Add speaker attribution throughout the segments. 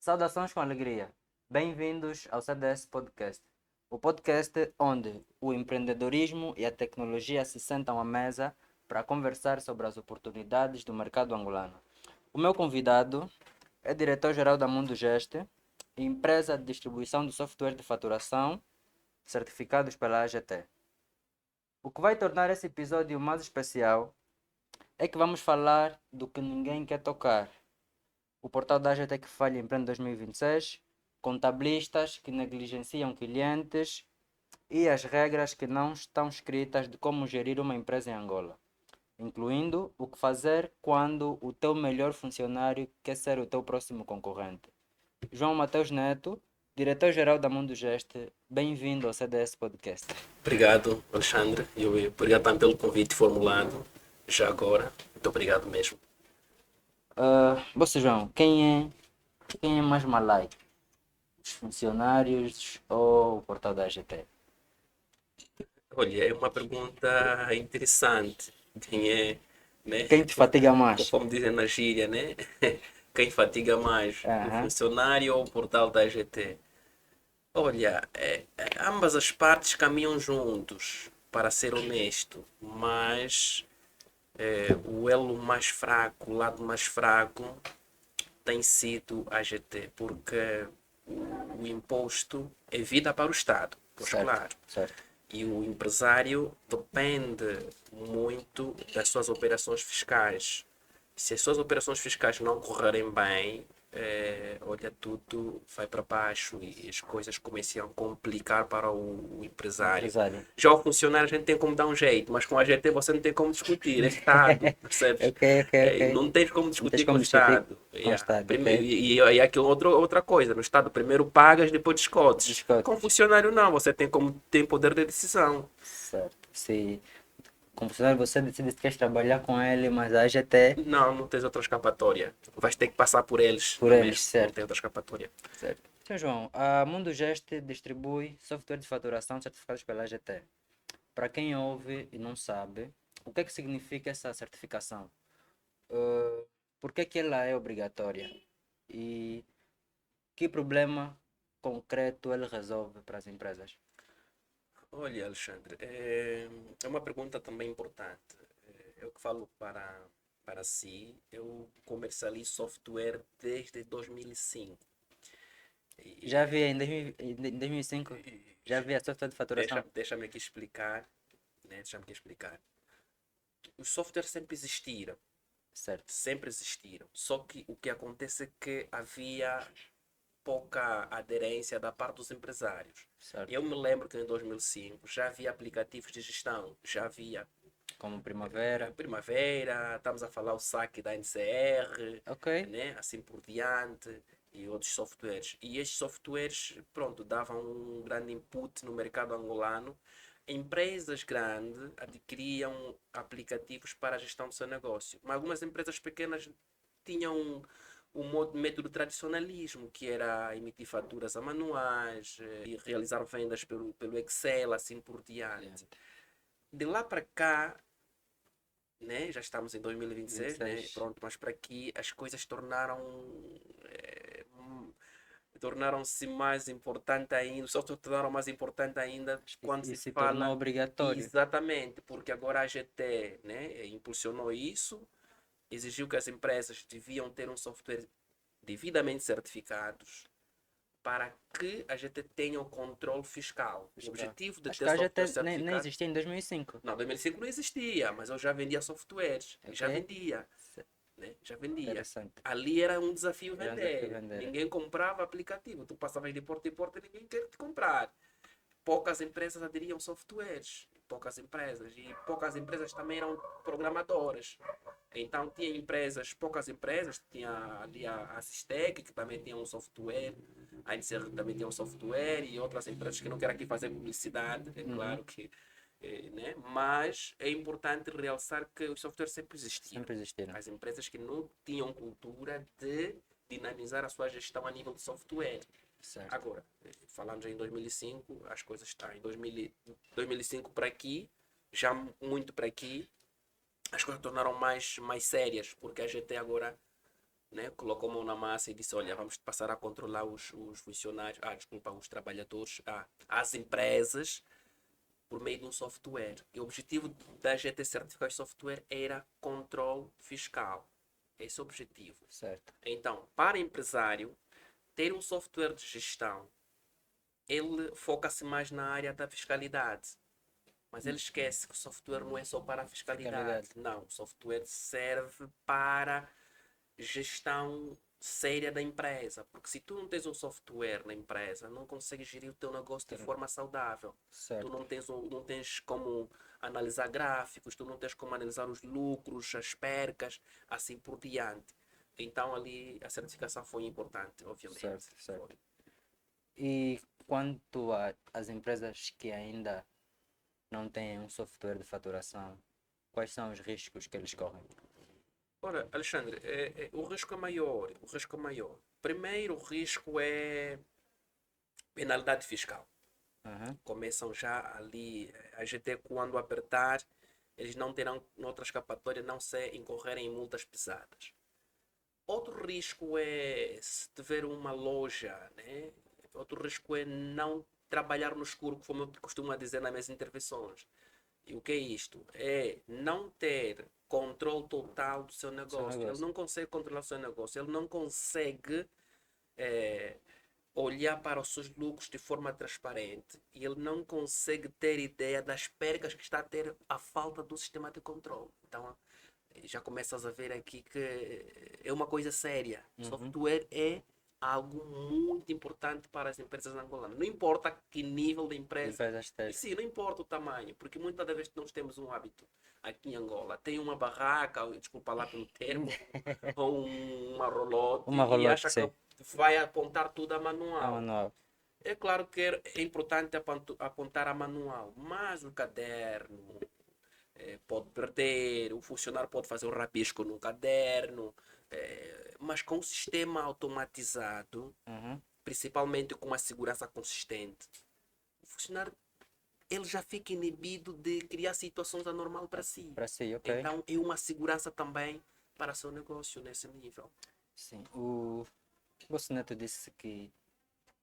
Speaker 1: Saudações com alegria. Bem-vindos ao CDS Podcast, o podcast onde o empreendedorismo e a tecnologia se sentam à mesa para conversar sobre as oportunidades do mercado angolano. O meu convidado é diretor-geral da Mundo Geste, empresa de distribuição de software de faturação certificados pela AGT. O que vai tornar esse episódio mais especial é que vamos falar do que ninguém quer tocar: o portal da AGT que falha em pleno 2026, contabilistas que negligenciam clientes e as regras que não estão escritas de como gerir uma empresa em Angola, incluindo o que fazer quando o teu melhor funcionário quer ser o teu próximo concorrente. João Mateus Neto, diretor-geral da Mundo Geste, bem-vindo ao CDS Podcast.
Speaker 2: Obrigado, Alexandre, e obrigado também pelo convite formulado já agora. Muito obrigado mesmo.
Speaker 1: Você, João, quem é mais malai? Os funcionários ou o portal da AGT?
Speaker 2: Olha, é uma pergunta interessante. Quem é, né?
Speaker 1: Quem te fatiga mais?
Speaker 2: Conforme dizem na gíria, né? Quem fatiga mais, o
Speaker 1: Aham.
Speaker 2: funcionário ou o portal da GT? Olha, ambas as partes caminham juntos, para ser honesto, mas o elo mais fraco, o lado mais fraco tem sido a GT, porque o imposto é vida para o Estado, pois
Speaker 1: Certo,
Speaker 2: claro.
Speaker 1: certo.
Speaker 2: E o empresário depende muito das suas operações fiscais. Se as suas operações fiscais não correrem bem, olha, tudo vai para baixo e as coisas começam a complicar para o empresário.
Speaker 1: Empresário.
Speaker 2: Já o funcionário a gente tem como dar um jeito, mas com a GT você não tem como discutir, é Estado, percebes?
Speaker 1: Ok, ok, ok.
Speaker 2: Não tens como
Speaker 1: Não tens
Speaker 2: discutir com o
Speaker 1: como discutir
Speaker 2: Estado.
Speaker 1: com o
Speaker 2: Yeah.
Speaker 1: Estado, ok?
Speaker 2: E aquilo outra coisa, no Estado primeiro pagas, depois discutes. Com o
Speaker 1: Discotes.
Speaker 2: funcionário não, você tem poder de decisão.
Speaker 1: Certo. Se como funcionário você decide se quer trabalhar com ele, mas a AGT
Speaker 2: Não tens outra escapatória. Vais ter que passar por eles,
Speaker 1: por
Speaker 2: não é
Speaker 1: eles,
Speaker 2: mesmo? Não tem
Speaker 1: certo.
Speaker 2: outra escapatória.
Speaker 1: Certo. Então, João, a Mundo Geste distribui software de faturação certificados pela AGT. Para quem ouve e não sabe, o que é que significa essa certificação? Uh, por que ela é obrigatória? E que problema concreto ele resolve para as empresas?
Speaker 2: Olha, Alexandre, é uma pergunta também importante. Eu que falo para si, eu comercializo software desde 2005.
Speaker 1: Já havia em 2005, já havia software de faturação?
Speaker 2: Deixa-me aqui explicar, né? Deixa-me aqui explicar. Os softwares
Speaker 1: Certo,
Speaker 2: sempre existiram. Só que o que acontece é que havia pouca aderência da parte dos empresários.
Speaker 1: certo.
Speaker 2: Eu me lembro que em 2005 já havia aplicativos de gestão, já havia
Speaker 1: Como Primavera.
Speaker 2: Primavera, estamos a falar o saque da NCR,
Speaker 1: Ok,
Speaker 2: né? Assim por diante, e outros softwares. E estes softwares, pronto, davam um grande input no mercado angolano. Empresas grandes adquiriam aplicativos para a gestão do seu negócio, mas algumas empresas pequenas tinham um método tradicionalismo, que era emitir faturas a manuais e realizar vendas pelo Excel, assim por diante.
Speaker 1: adiante.
Speaker 2: De lá para cá, né? Já estamos em 2026, né?
Speaker 1: 26.
Speaker 2: Pronto, mas para aqui as coisas eh, hum, tornaram-se mais importante ainda, só se tornaram mais importante ainda quando
Speaker 1: E
Speaker 2: se
Speaker 1: se tornou
Speaker 2: fala
Speaker 1: obrigatório.
Speaker 2: exatamente, porque agora a GT, né, impulsionou isso, exigiu que as empresas deviam ter um software devidamente certificados para que a gente tenha o controle fiscal. O
Speaker 1: Fiscal.
Speaker 2: objetivo de
Speaker 1: Acho
Speaker 2: ter
Speaker 1: que a
Speaker 2: software
Speaker 1: AGT nem
Speaker 2: certificado.
Speaker 1: existia em 2005.
Speaker 2: Não, 2005 não existia, mas eu já vendia softwares.
Speaker 1: Ok?
Speaker 2: Já vendia, né? Já vendia.
Speaker 1: Interessante.
Speaker 2: Ali era um desafio
Speaker 1: Era um desafio
Speaker 2: vender.
Speaker 1: vender.
Speaker 2: Ninguém comprava aplicativo. Tu passavas de porta em porta e ninguém quer te comprar. Poucas empresas aderiam softwares. Poucas empresas. E poucas empresas também eram programadoras. Então tinha empresas, poucas empresas, tinha ali a Sistec, que também tinha um software, a NCR também tinha um software, e outras empresas que não quero aqui fazer publicidade, é
Speaker 1: Uhum.
Speaker 2: claro que, né? Mas é importante realçar que os softwares sempre existiram.
Speaker 1: Sempre existiram.
Speaker 2: As empresas que não tinham cultura de dinamizar a sua gestão a nível de software.
Speaker 1: Certo.
Speaker 2: Agora, falando já em 2005, as coisas estão em 2005 para aqui, já muito para aqui, as coisas tornaram mais sérias, porque a GT agora né? Colocou a mão na massa e disse, olha, vamos passar a controlar os funcionários, desculpa, os trabalhadores, as empresas, por meio de um software. E o objetivo da GT Certificados de Software era controle fiscal. Esse é o objetivo.
Speaker 1: Certo.
Speaker 2: Então, para empresário, ter um software de gestão, ele foca-se mais na área da fiscalidade. Mas ele esquece que o software não é só para a fiscalidade. Não, o software serve para gestão séria da empresa. Porque se tu não tens um software na empresa, não consegues gerir o teu negócio de forma saudável.
Speaker 1: Certo.
Speaker 2: Tu não tens como analisar gráficos, tu não tens como analisar os lucros, as percas, assim por diante. Então ali a certificação foi importante, obviamente.
Speaker 1: Certo, certo.
Speaker 2: Foi.
Speaker 1: E quanto às empresas que ainda não têm um software de faturação, quais são os riscos que eles correm?
Speaker 2: Ora, Alexandre, o risco é maior. O risco é maior. Primeiro, o risco é penalidade fiscal.
Speaker 1: Uhum.
Speaker 2: Começam já ali, a GT quando apertar, eles não terão outra escapatória não se incorrerem em multas pesadas. Outro risco é se tiver uma loja, né? Outro risco é não trabalhar no escuro, como eu costumo dizer nas minhas intervenções. E o que é isto? É não ter controle total do seu negócio. Ele não consegue controlar o seu negócio. Ele não consegue eh, olhar para os seus lucros de forma transparente. E ele não consegue ter ideia das percas que está a ter a falta do sistema de controle. Então, já começas a ver aqui que é uma coisa séria. Software é algo muito importante para as empresas angolanas. Não importa que nível de empresa. Sim, não importa o tamanho, porque muitas das vezes nós temos um hábito aqui em Angola. Tem uma barraca, desculpa lá pelo termo, ou uma rolote, e acha que vai apontar tudo a manual. É claro que é importante apontar a manual, mas o caderno, pode perder, o funcionário pode fazer um rabisco no caderno, mas com um sistema automatizado, principalmente com uma segurança consistente, o funcionário ele já fica inibido de criar situações anormais para si.
Speaker 1: Okay.
Speaker 2: Então é uma segurança também para o seu negócio nesse nível.
Speaker 1: Sim, o Vosso Neto disse que,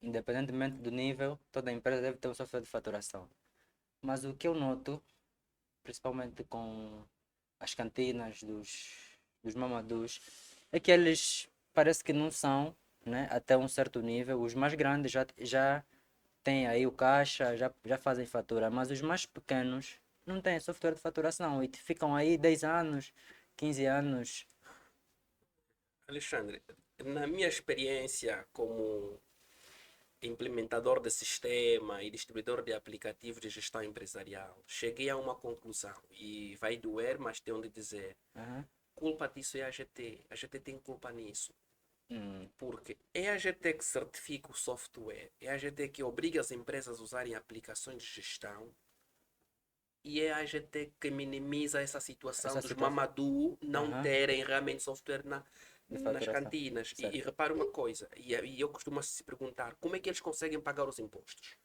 Speaker 1: independentemente do nível, toda empresa deve ter um software de faturação. Mas o que eu noto, principalmente com as cantinas dos mamadus, é que eles parece que não são, né, até um certo nível. Os mais grandes já têm aí o caixa, já fazem fatura, mas os mais pequenos não têm software de faturação e ficam aí 10 anos, 15 anos.
Speaker 2: Alexandre, na minha experiência como implementador de sistema e distribuidor de aplicativos de gestão empresarial, cheguei a uma conclusão e vai doer, mas tenho de dizer, culpa disso é a GT. A GT tem culpa nisso. Porque é a GT que certifica o software, é a GT que obriga as empresas a usarem aplicações de gestão e é a GT que minimiza essa situação dos Mamadu não terem realmente software nas cantinas. E repara uma coisa, e eu costumo se perguntar, como é que eles conseguem pagar os impostos?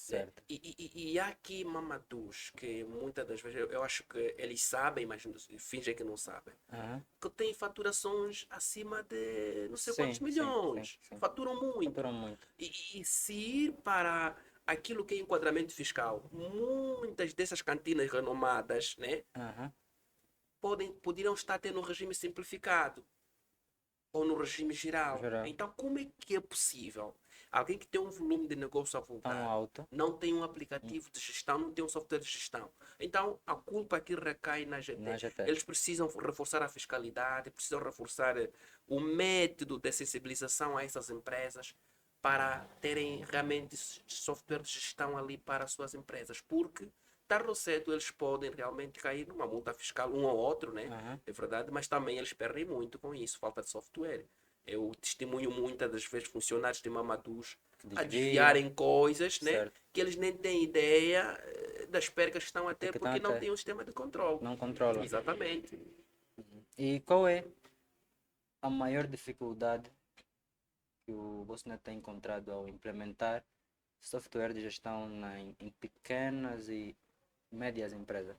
Speaker 1: Certo.
Speaker 2: E há aqui mamadus que muitas das vezes eu acho que eles sabem, mas fingem que não sabem. Que têm faturações acima de não sei quantos milhões.
Speaker 1: Sim.
Speaker 2: Faturam muito. E se ir para aquilo que é enquadramento fiscal, muitas dessas cantinas renomadas, né, poderiam estar tendo um regime simplificado ou no regime geral. Então, como é que é possível alguém que tem um volume de negócio avultado, não tem um aplicativo de gestão, não tem um software de gestão? Então, a culpa aqui recai na GT. Eles precisam reforçar a fiscalidade, precisam reforçar o método de sensibilização a essas empresas para terem realmente software de gestão ali para as suas empresas. Porque tarde ou cedo eles podem realmente cair numa multa fiscal, um ou outro, né? É verdade, mas também eles perdem muito com isso, falta de software. Eu testemunho muitas das vezes funcionários de Mamadus a desviarem coisas, né? Que eles nem têm ideia das percas que estão a ter porque não têm um sistema de controle.
Speaker 1: Não controlam.
Speaker 2: Exatamente.
Speaker 1: E qual é a maior dificuldade que o Bolsonaro tem encontrado ao implementar software de gestão em pequenas e médias empresas?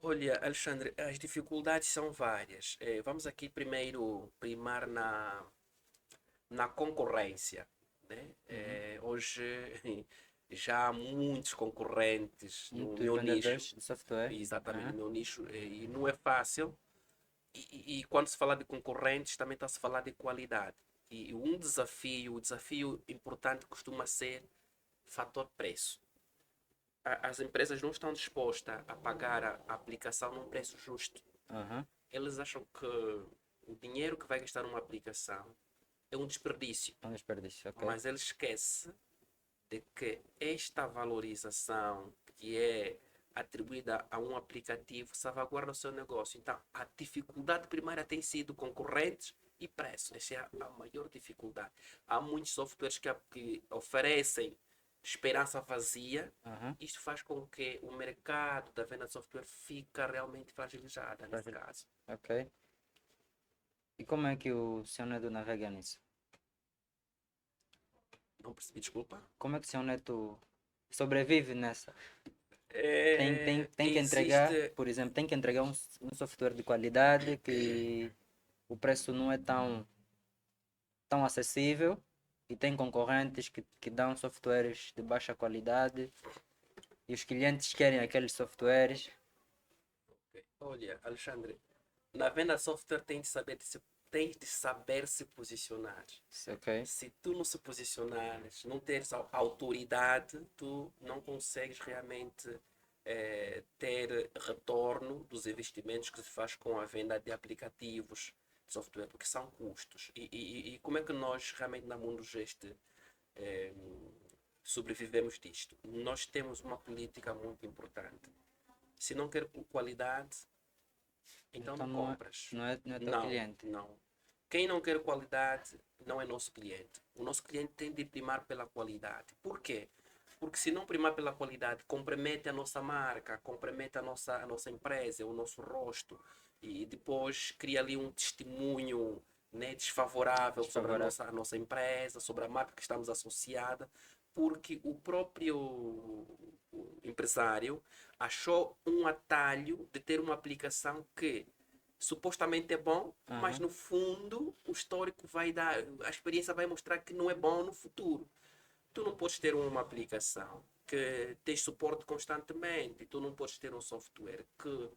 Speaker 2: Olha, Alexandre, as dificuldades são várias. Vamos aqui primeiro primar na concorrência, né?
Speaker 1: Uhum.
Speaker 2: Hoje já há muitos concorrentes no
Speaker 1: Muitos
Speaker 2: meu nicho,
Speaker 1: vendedores de software.
Speaker 2: exatamente no
Speaker 1: Aham.
Speaker 2: meu nicho, e não é fácil. E quando se fala de concorrentes, também está a se falar de qualidade. E o desafio importante costuma ser fator preço. As empresas não estão dispostas a pagar a aplicação num preço justo.
Speaker 1: Aham.
Speaker 2: Eles acham que o dinheiro que vai gastar numa aplicação é um desperdício,
Speaker 1: É um desperdício, ok.
Speaker 2: mas ele esquece de que esta valorização que é atribuída a um aplicativo salvaguarda o seu negócio. Então, a dificuldade primária tem sido concorrentes e preço. Essa é a maior dificuldade. Há muitos softwares que oferecem esperança vazia.
Speaker 1: Aham.
Speaker 2: Isto faz com que o mercado da venda de software fique realmente fragilizado nesse
Speaker 1: Fácil.
Speaker 2: caso.
Speaker 1: Ok. E como é que o seu Neto navega nisso?
Speaker 2: Não percebi, desculpa.
Speaker 1: Como é que o seu Neto sobrevive nessa? Tem que entregar,
Speaker 2: Existe.
Speaker 1: por exemplo, tem que entregar um software de qualidade que o preço não é tão acessível e tem concorrentes que dão softwares de baixa qualidade e os clientes querem aqueles softwares.
Speaker 2: Olha, Alexandre, na venda de software tem de saber se posicionar.
Speaker 1: Ok?
Speaker 2: Se tu não se posicionares, não teres autoridade, tu não consegues realmente ter retorno dos investimentos que se faz com a venda de aplicativos de software, porque são custos. E como é que nós realmente na Mundo Geste eh, sobrevivemos disto? Nós temos uma política muito importante. Se não quer qualidade, então
Speaker 1: Então
Speaker 2: não compras.
Speaker 1: não é teu
Speaker 2: Não,
Speaker 1: cliente.
Speaker 2: não. Quem não quer qualidade não é nosso cliente. O nosso cliente tem de primar pela qualidade. Por quê? Porque se não primar pela qualidade, compromete a nossa marca, compromete a nossa empresa, o nosso rosto. E depois cria ali um testemunho, né, desfavorável sobre
Speaker 1: Desfavorável.
Speaker 2: a nossa empresa, sobre a marca que estamos associada, porque o próprio empresário achou um atalho de ter uma aplicação que supostamente é bom, mas
Speaker 1: Aham.
Speaker 2: no fundo o histórico vai dar, a experiência vai mostrar que não é bom no futuro. Tu não podes ter uma aplicação que tem suporte constantemente, tu não podes ter um software que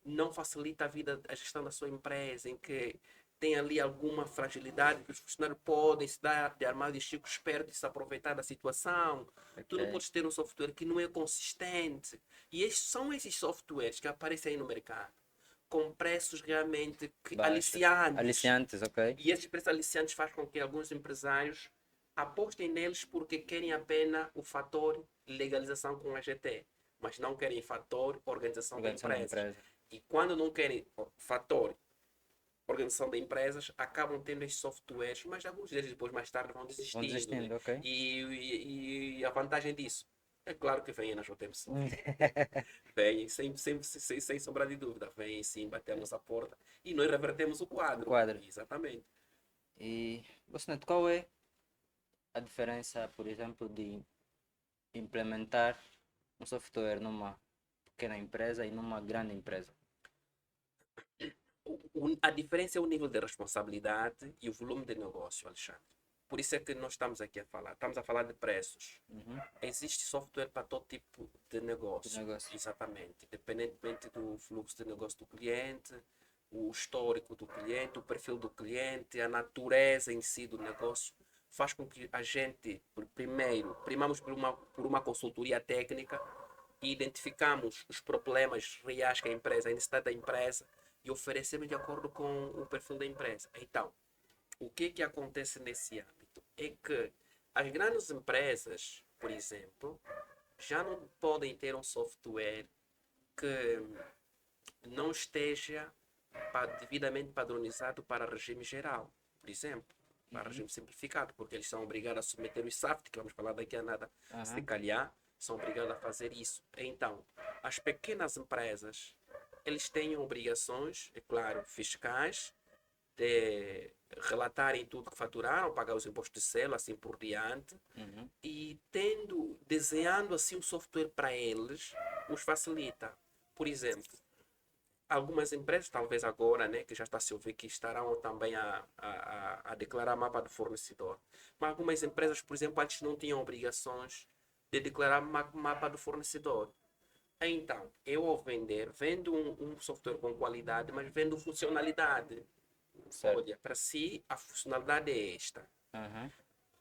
Speaker 2: não facilita a vida, a gestão da sua empresa, em que tem ali alguma fragilidade que os funcionários podem se dar de armado de chico esperto e se aproveitar da situação. Tu não
Speaker 1: Ok.
Speaker 2: podes ter um software que não é consistente. E são esses softwares que aparecem aí no mercado com preços realmente
Speaker 1: Baixos.
Speaker 2: aliciantes.
Speaker 1: Aliciantes, ok?
Speaker 2: E esses preços aliciantes faz com que alguns empresários apostem neles porque querem apenas o fator legalização com a GT, mas não querem fator organização de
Speaker 1: Organização da
Speaker 2: empresas.
Speaker 1: empresa.
Speaker 2: E quando não querem o fator organização de empresas, acabam tendo esses softwares, mas alguns deles depois mais tarde vão
Speaker 1: Vão
Speaker 2: desistindo, né?
Speaker 1: desistindo, ok?
Speaker 2: E a vantagem disso é claro que vem na JTMC. Vêm sem sombra de dúvida, vêm sim bater a nossa porta e nós revertemos o
Speaker 1: O
Speaker 2: quadro.
Speaker 1: quadro.
Speaker 2: Exatamente.
Speaker 1: E você, Neto, qual é a diferença, por exemplo, de implementar um software numa pequena empresa e numa grande empresa?
Speaker 2: A diferença é o nível de responsabilidade e o volume de negócio, Alexandre. Por isso é que nós estamos aqui a falar. Estamos a falar de preços.
Speaker 1: Uhum.
Speaker 2: Existe software para todo tipo de
Speaker 1: De
Speaker 2: negócio.
Speaker 1: negócio.
Speaker 2: Exatamente. Independentemente do fluxo de negócio do cliente, o histórico do cliente, o perfil do cliente, a natureza em si do negócio, faz com que a gente, primeiro, primamos por uma consultoria técnica e identificamos os problemas reais que a empresa, a necessidade da empresa e oferecemos de acordo com o perfil da empresa. Então, o que acontece nesse âmbito é que as grandes empresas, por exemplo, já não podem ter um software que não esteja devidamente padronizado para regime geral, por exemplo, para
Speaker 1: Uhum.
Speaker 2: regime simplificado, porque eles são obrigados a submeter o SAFT, que vamos falar daqui a nada, se
Speaker 1: Aham.
Speaker 2: calhar, são obrigados a fazer isso. Então, as pequenas empresas, eles têm obrigações, é claro, fiscais, de relatarem tudo que faturaram, pagar os impostos de selo, assim por diante,
Speaker 1: Uhum.
Speaker 2: e desenhando assim um software para eles, os facilita. Por exemplo, algumas empresas, talvez agora, né, que já está a se ouvir, que estarão também a declarar mapa do fornecedor. Mas algumas empresas, por exemplo, antes não tinham obrigações de declarar mapa do fornecedor. Então, eu ao vender, vendo um software com qualidade, mas vendo funcionalidade.
Speaker 1: Certo.
Speaker 2: Olha, para si, a funcionalidade é esta.
Speaker 1: Uhum.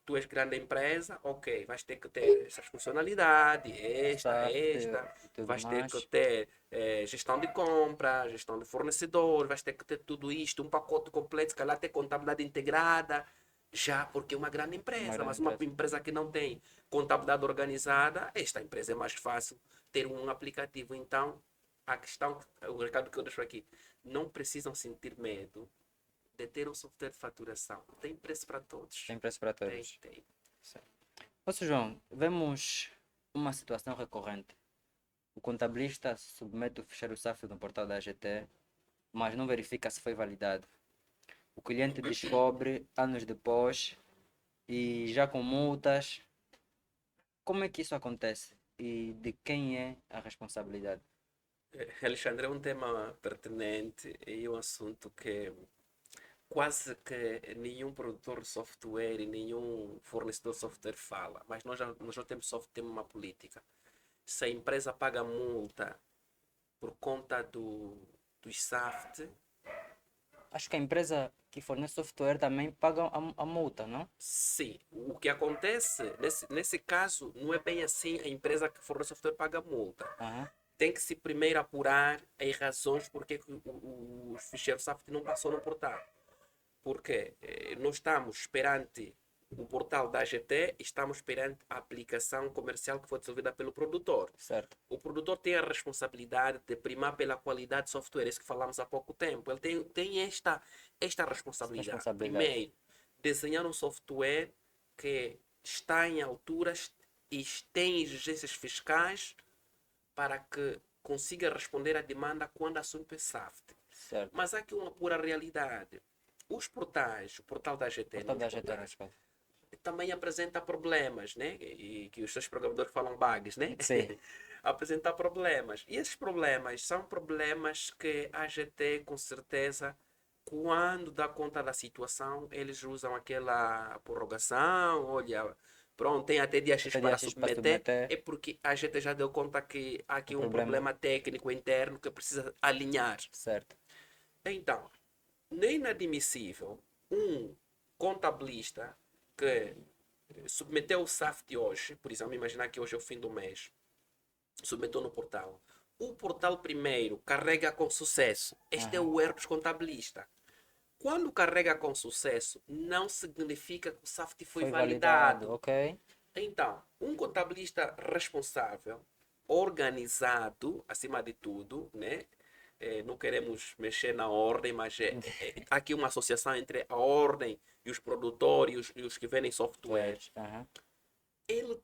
Speaker 2: Tu és grande empresa, ok, vais ter que ter essas funcionalidades,
Speaker 1: SAFT
Speaker 2: esta,
Speaker 1: e tudo
Speaker 2: vais ter que
Speaker 1: mais.
Speaker 2: ter gestão de compra, gestão de fornecedor, vais ter que ter tudo isto, um pacote completo, se calhar ter contabilidade integrada, já porque é uma grande
Speaker 1: Uma
Speaker 2: empresa,
Speaker 1: grande
Speaker 2: mas uma
Speaker 1: empresa.
Speaker 2: empresa que não tem contabilidade organizada, esta empresa é mais fácil ter um aplicativo. Então, a questão, o recado que eu deixo aqui, não precisam sentir medo de ter um software de faturação. Tem preço para todos.
Speaker 1: Tem preço para
Speaker 2: Tem,
Speaker 1: todos.
Speaker 2: tem.
Speaker 1: Certo. Ô, Sr. João, vemos uma situação recorrente. O contabilista submete o ficheiro SAF no portal da AGT, mas não verifica se foi validado. O cliente descobre anos depois e já com multas. Como é que isso acontece? E de quem é a responsabilidade?
Speaker 2: Alexandre, é um tema pertinente e um assunto que quase que nenhum produtor de software e nenhum fornecedor de software fala. Mas nós já temos software, temos uma política. Se a empresa paga multa por conta do SAFT,
Speaker 1: Acho que a empresa que fornece software também paga a multa, não?
Speaker 2: sim. O que acontece nesse caso não é bem assim a empresa que fornece software paga multa.
Speaker 1: Aham.
Speaker 2: Tem que se primeiro apurar as razões porque o ficheiro SAFT não passou no portal. Porque nós estamos perante o portal da AGT e estamos perante a aplicação comercial que foi desenvolvida pelo produtor.
Speaker 1: Certo.
Speaker 2: O produtor tem a responsabilidade de primar pela qualidade de software, isso que falamos há pouco tempo. Ele tem esta responsabilidade.
Speaker 1: Responsabilidade.
Speaker 2: Primeiro, desenhar um software que está em alturas e tem exigências fiscais para que consiga responder à demanda quando assume o SAFT.
Speaker 1: Certo.
Speaker 2: Mas há aqui uma pura realidade. Os portais, o portal da GT,
Speaker 1: Portal
Speaker 2: não os
Speaker 1: da AGT
Speaker 2: portais,
Speaker 1: nesse caso.
Speaker 2: também apresenta problemas, né? E que os seus programadores falam bugs, né?
Speaker 1: Sim.
Speaker 2: Apresenta problemas. E esses problemas são problemas que a GT, com certeza, quando dá conta da situação, eles usam aquela prorrogação, olha, pronto, tem até dia X
Speaker 1: Até dia
Speaker 2: para
Speaker 1: X para
Speaker 2: submeter,
Speaker 1: submeter
Speaker 2: é porque a GT já deu conta que há
Speaker 1: o
Speaker 2: aqui um
Speaker 1: problema.
Speaker 2: problema técnico interno que precisa alinhar.
Speaker 1: Certo.
Speaker 2: Então, é inadmissível um contabilista que submeteu o SAFT hoje, por exemplo, imaginar que hoje é o fim do mês, submeteu no portal. O portal primeiro carrega com sucesso. Este é
Speaker 1: Aham.
Speaker 2: o erro dos contabilistas. Quando carrega com sucesso, não significa que o SAFT foi
Speaker 1: Foi validado,
Speaker 2: validado.
Speaker 1: ok?
Speaker 2: Então, um contabilista responsável, organizado, acima de tudo, né? Não queremos mexer na ordem, mas há aqui uma associação entre a ordem e os produtores e os que vendem software.
Speaker 1: Aham.
Speaker 2: Ele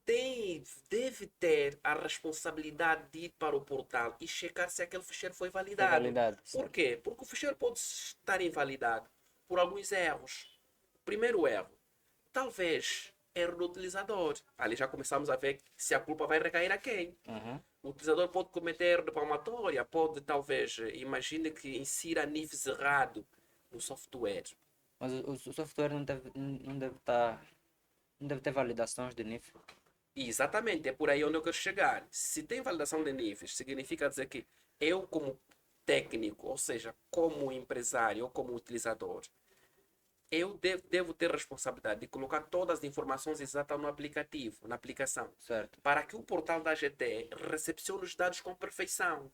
Speaker 2: deve ter a responsabilidade de ir para o portal e checar se aquele ficheiro foi
Speaker 1: Foi
Speaker 2: validado.
Speaker 1: validado.
Speaker 2: Por
Speaker 1: Certo.
Speaker 2: quê? Porque o ficheiro pode estar invalidado por alguns erros. Primeiro erro, talvez erro do utilizador. Ali já começamos a ver se a culpa vai recair a quem.
Speaker 1: Aham.
Speaker 2: O utilizador pode cometer erro de palmatória, pode talvez, imagine que insira níveis errado no software.
Speaker 1: Mas o software não deve estar. Não deve ter validações de nível.
Speaker 2: E exatamente, é por aí onde eu quero chegar. Se tem validação de níveis, significa dizer que eu, como técnico, ou seja, como empresário ou como utilizador, eu devo ter responsabilidade de colocar todas as informações exatas no aplicativo, na aplicação,
Speaker 1: Certo.
Speaker 2: para que o portal da GT recepcione os dados com perfeição.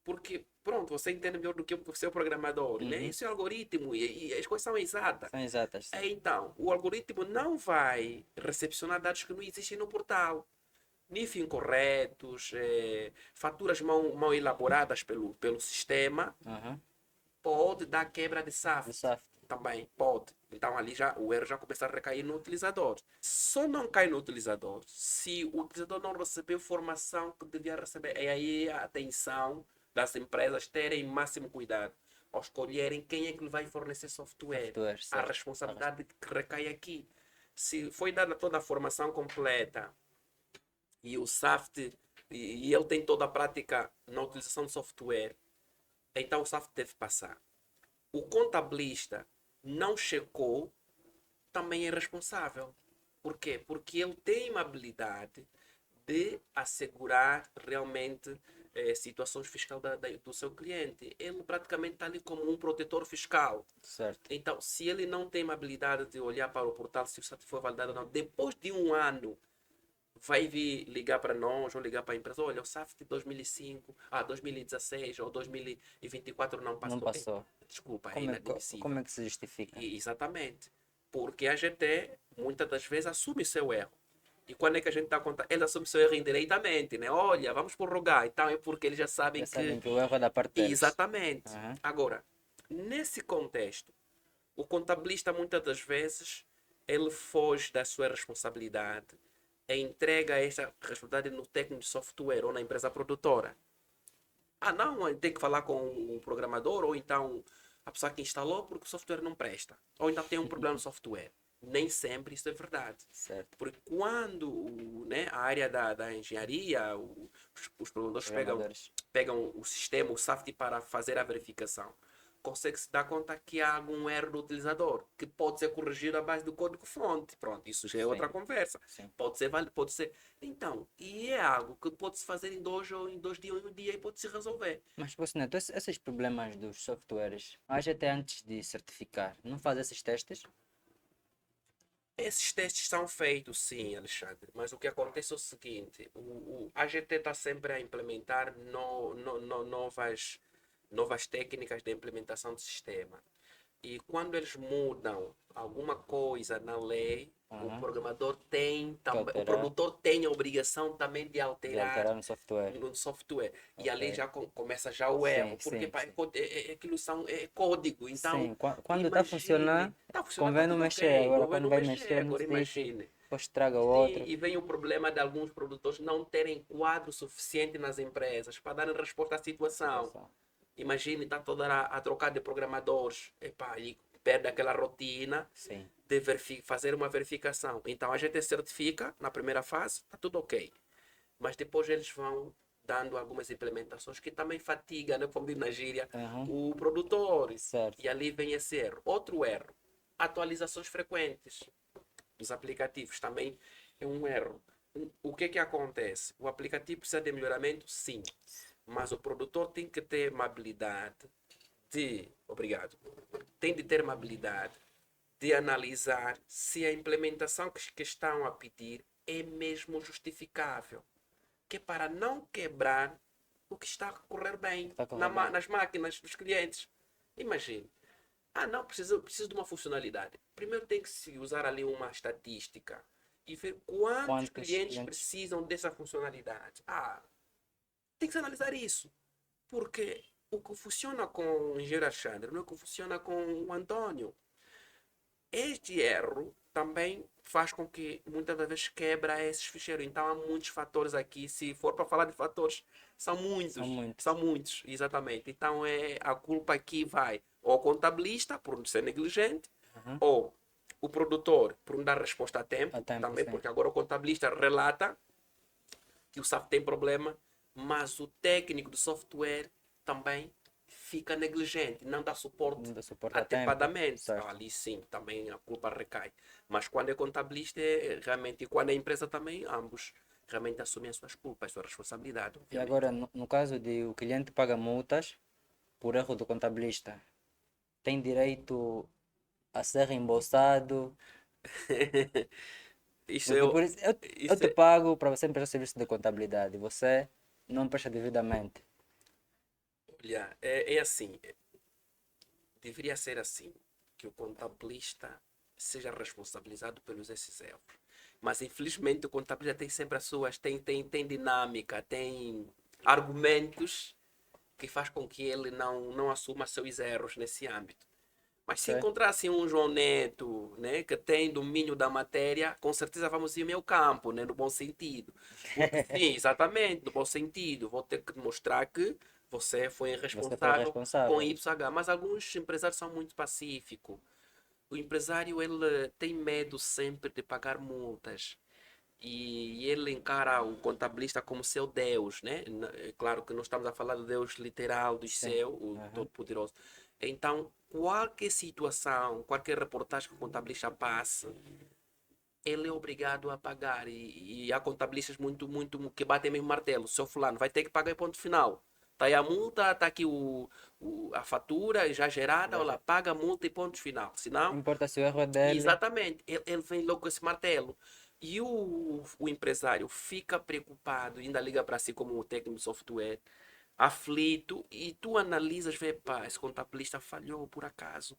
Speaker 2: Porque, pronto, você entende melhor do que você é o programador, né?
Speaker 1: Uhum.
Speaker 2: Isso é algoritmo e as coisas são exatas.
Speaker 1: São exatas, sim.
Speaker 2: Então, o algoritmo não vai recepcionar dados que não existem no portal. NIF incorretos, faturas mal elaboradas pelo sistema,
Speaker 1: Aham.
Speaker 2: pode dar quebra de
Speaker 1: De
Speaker 2: SAFT.
Speaker 1: SAFT.
Speaker 2: Também pode. Então ali já o erro já começa a recair no utilizador. Só não cai no utilizador se o utilizador não recebeu formação que devia receber. É aí a atenção das empresas terem máximo cuidado ao escolherem quem é que lhe vai fornecer software.
Speaker 1: Software,
Speaker 2: A
Speaker 1: certo.
Speaker 2: responsabilidade que recai aqui. Se foi dada toda a formação completa e o SAFT, e ele tem toda a prática na utilização de software, Então o SAF deve passar. O contabilista não checou, também é responsável. Por quê? Porque ele tem uma habilidade de assegurar realmente situações fiscais do seu cliente. Ele praticamente está ali como um protetor fiscal.
Speaker 1: Certo.
Speaker 2: Então, se ele não tem uma habilidade de olhar para o portal se o SAT foi validado ou não, depois de um ano, vai vir ligar para nós ou ligar para a empresa, olha, o SAF de 2005, 2016 ou 2024 não
Speaker 1: Não
Speaker 2: passou.
Speaker 1: passou.
Speaker 2: Desculpa, é
Speaker 1: Como
Speaker 2: inadmissível.
Speaker 1: é que se justifica?
Speaker 2: Exatamente. Porque a GT, muitas das vezes, assume seu erro. E quando é que a gente está contando? Ele assume seu erro indiretamente, né? Olha, vamos prorrogar. Então é porque eles já sabem
Speaker 1: Já
Speaker 2: que.
Speaker 1: sabem que o erro é da parte deles.
Speaker 2: Exatamente.
Speaker 1: Aham.
Speaker 2: Agora, nesse contexto, o contabilista, muitas das vezes, ele foge da sua responsabilidade e entrega essa responsabilidade no técnico de software ou na empresa produtora. Ah, não, tem que falar com o programador ou então a pessoa que instalou porque o software não presta. Ou então tem um problema no software. Nem sempre isso é verdade.
Speaker 1: Certo.
Speaker 2: Porque quando né, a área da engenharia, os programadores
Speaker 1: Programadores.
Speaker 2: pegam o sistema, o SAFT para fazer a verificação, consegue se dar conta que há algum erro do utilizador, que pode ser corrigido à base do código-fonte. Pronto, isso já é outra
Speaker 1: Sim.
Speaker 2: conversa.
Speaker 1: Sim.
Speaker 2: Pode ser válido, pode ser. Então, e é algo que pode-se fazer em 2 dias ou em um dia e pode-se resolver.
Speaker 1: Mas, você Neto, esses problemas dos softwares, a AGT antes de certificar, não faz esses testes?
Speaker 2: Esses testes são feitos, sim, Alexandre, mas o que acontece é o seguinte: a AGT está sempre a implementar novas técnicas de implementação do sistema. E quando eles mudam alguma coisa na lei, o
Speaker 1: Aham.
Speaker 2: programador tem
Speaker 1: Que
Speaker 2: também, o
Speaker 1: alterar,
Speaker 2: produtor tem a obrigação também de
Speaker 1: de
Speaker 2: alterar
Speaker 1: alterar no software.
Speaker 2: no software. E
Speaker 1: Ok.
Speaker 2: ali já começa já o
Speaker 1: Sim,
Speaker 2: erro, porque
Speaker 1: sim,
Speaker 2: pá,
Speaker 1: sim.
Speaker 2: aquilo é código. Então,
Speaker 1: Sim, quando está a
Speaker 2: imagine,
Speaker 1: funcionar,
Speaker 2: está funcionando, está
Speaker 1: convém não
Speaker 2: tudo
Speaker 1: mexer.
Speaker 2: ok,
Speaker 1: Agora,
Speaker 2: convém
Speaker 1: quando
Speaker 2: não
Speaker 1: vai
Speaker 2: mexer.
Speaker 1: mexer num
Speaker 2: Agora
Speaker 1: sítio,
Speaker 2: imagine.
Speaker 1: depois estraga o
Speaker 2: Sim,
Speaker 1: outro.
Speaker 2: e vem o problema de alguns produtores não terem quadro suficiente nas empresas para darem resposta à situação.
Speaker 1: Situação.
Speaker 2: Imagine, está toda a trocar de programadores. Epá, e perde aquela rotina
Speaker 1: Sim.
Speaker 2: de fazer uma verificação. Então a gente certifica na primeira fase, está tudo ok. Mas depois eles vão dando algumas implementações que também fatiga, né, como diz na gíria,
Speaker 1: Aham.
Speaker 2: o produtor.
Speaker 1: Certo.
Speaker 2: E ali vem esse erro. Outro erro, atualizações frequentes dos aplicativos também é um erro. O que acontece? O aplicativo precisa de melhoramento? Sim. Mas o produtor tem que ter uma habilidade obrigado, tem de ter uma habilidade de analisar se a implementação que estão a pedir é mesmo justificável, que é para não quebrar o que está a correr bem
Speaker 1: Está a correr bem.
Speaker 2: nas máquinas dos clientes. Imagine. Não, preciso de uma funcionalidade. Primeiro tem que se usar ali uma estatística e ver quantos
Speaker 1: Quantos
Speaker 2: clientes
Speaker 1: clientes?
Speaker 2: precisam dessa funcionalidade. Tem que se analisar isso. Porque o que funciona com o engenheiro Alexandre não é o que funciona com o Antônio. Este erro também faz com que muitas das vezes quebra esses ficheiros. Então há muitos fatores aqui. Se for para falar de fatores, são
Speaker 1: São
Speaker 2: muitos.
Speaker 1: muitos.
Speaker 2: São muitos, exatamente. Então a culpa aqui vai ou ao contabilista por ser negligente,
Speaker 1: Aham.
Speaker 2: ou o produtor por não dar resposta a
Speaker 1: A
Speaker 2: tempo,
Speaker 1: tempo,
Speaker 2: também
Speaker 1: sim.
Speaker 2: porque agora o contabilista relata que o SAF tem problema, mas o técnico do software também fica negligente, não dá suporte
Speaker 1: Não dá suporte a tempo.
Speaker 2: adequadamente.
Speaker 1: Certo.
Speaker 2: Ali sim, também a culpa recai. Mas quando é contabilista, realmente, e quando é empresa também, ambos realmente assumem as suas culpas, a sua responsabilidade,
Speaker 1: E
Speaker 2: obviamente.
Speaker 1: agora, no caso de o cliente paga multas por erro do contabilista, tem direito a ser reembolsado?
Speaker 2: Isso
Speaker 1: Porque por isso, eu
Speaker 2: isso
Speaker 1: te
Speaker 2: é,
Speaker 1: pago para você me prestar serviço de contabilidade. Você não presta devidamente.
Speaker 2: olha, é assim, deveria ser assim, que o contabilista seja responsabilizado pelos esses erros. Mas infelizmente o contabilista tem sempre as suas, tem dinâmica, tem argumentos que faz com que ele não assuma seus erros nesse âmbito. Mas se
Speaker 1: Ok?
Speaker 2: encontrar assim um João Neto, né, que tem domínio da matéria, com certeza vamos ir ao meu campo, né, no bom sentido. Porque sim, exatamente, no bom sentido. Vou ter que mostrar que você foi
Speaker 1: Você foi
Speaker 2: responsável com
Speaker 1: responsável.
Speaker 2: YH. Mas alguns empresários são muito pacíficos. O empresário ele tem medo sempre de pagar multas. e ele encara o contabilista como seu Deus, né? É claro que não estamos a falar do Deus literal do
Speaker 1: Sim.
Speaker 2: céu, o
Speaker 1: Aham.
Speaker 2: Todo-Poderoso. Então, qualquer situação, qualquer reportagem que o contabilista passe, ele é obrigado a pagar. E há contabilistas muito que batem mesmo martelo. Seu fulano vai ter que pagar em ponto final. Está aí a multa, está aqui a fatura já gerada, olha lá, paga a multa e ponto final.
Speaker 1: Não
Speaker 2: Senão,
Speaker 1: importa se o erro é dele.
Speaker 2: exatamente, ele vem logo com esse martelo. E o empresário fica preocupado, ainda liga para si como técnico de software, aflito, e tu analisas, vê, pá, esse contabilista falhou por acaso.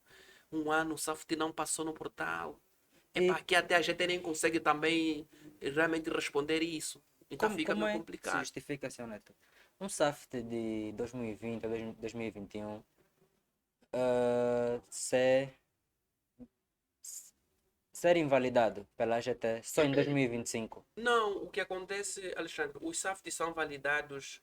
Speaker 2: Um ano o software não passou no portal.
Speaker 1: E
Speaker 2: Epá, que até a gente nem consegue também realmente responder isso. Então fica
Speaker 1: como
Speaker 2: meio
Speaker 1: é que se
Speaker 2: complicado.
Speaker 1: justifica, seu Neto? Um SAFT de 2020 ou 2021 ser, ser invalidado pela AGT só em 2025.
Speaker 2: Não, o que acontece, Alexandre, os SAFT são validados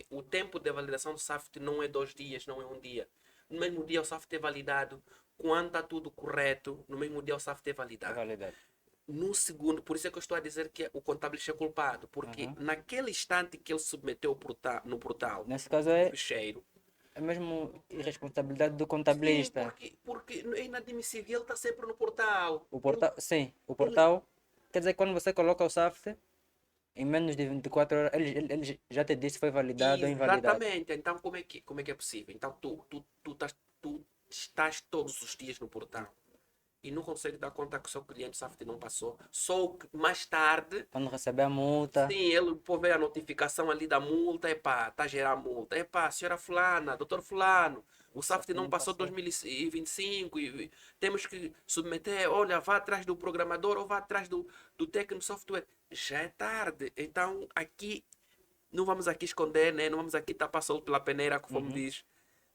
Speaker 2: o tempo de validação do SAFT não é 2 dias, não é um dia. No mesmo dia o SAFT é validado, quando está tudo correto, no mesmo dia o SAFT é
Speaker 1: É
Speaker 2: validado.
Speaker 1: validado.
Speaker 2: No segundo, por isso é que eu estou a dizer que o contabilista é culpado, porque
Speaker 1: Aham.
Speaker 2: naquele instante que ele submeteu no portal
Speaker 1: Nesse caso
Speaker 2: o
Speaker 1: é,
Speaker 2: ficheiro.
Speaker 1: é mesmo irresponsabilidade do
Speaker 2: Sim,
Speaker 1: contabilista.
Speaker 2: porque é inadmissível, ele está sempre no portal.
Speaker 1: O
Speaker 2: Ele,
Speaker 1: portal, sim, o
Speaker 2: ele,
Speaker 1: portal, quer dizer, quando você coloca o SAFT, em menos de 24 horas, ele já te disse se foi validado ou invalidado.
Speaker 2: exatamente. Então, como é que é possível? Então, tu estás todos os dias no portal e não consegue dar conta que o seu cliente SAFT não passou. Só que mais tarde,
Speaker 1: Quando receber a multa,
Speaker 2: sim, ele pode ver a notificação ali da multa. Epá, está a gerar a multa. Epá, senhora fulana, doutor fulano, o
Speaker 1: o
Speaker 2: SAFT
Speaker 1: SAFT
Speaker 2: não
Speaker 1: não
Speaker 2: passou
Speaker 1: passou.
Speaker 2: 2025 e temos que submeter, olha, vá atrás do programador ou vá atrás do técnico de software. Já é tarde. Então, aqui, não vamos aqui esconder, né? Não vamos aqui tapar sol pela peneira, como
Speaker 1: Uhum.
Speaker 2: diz,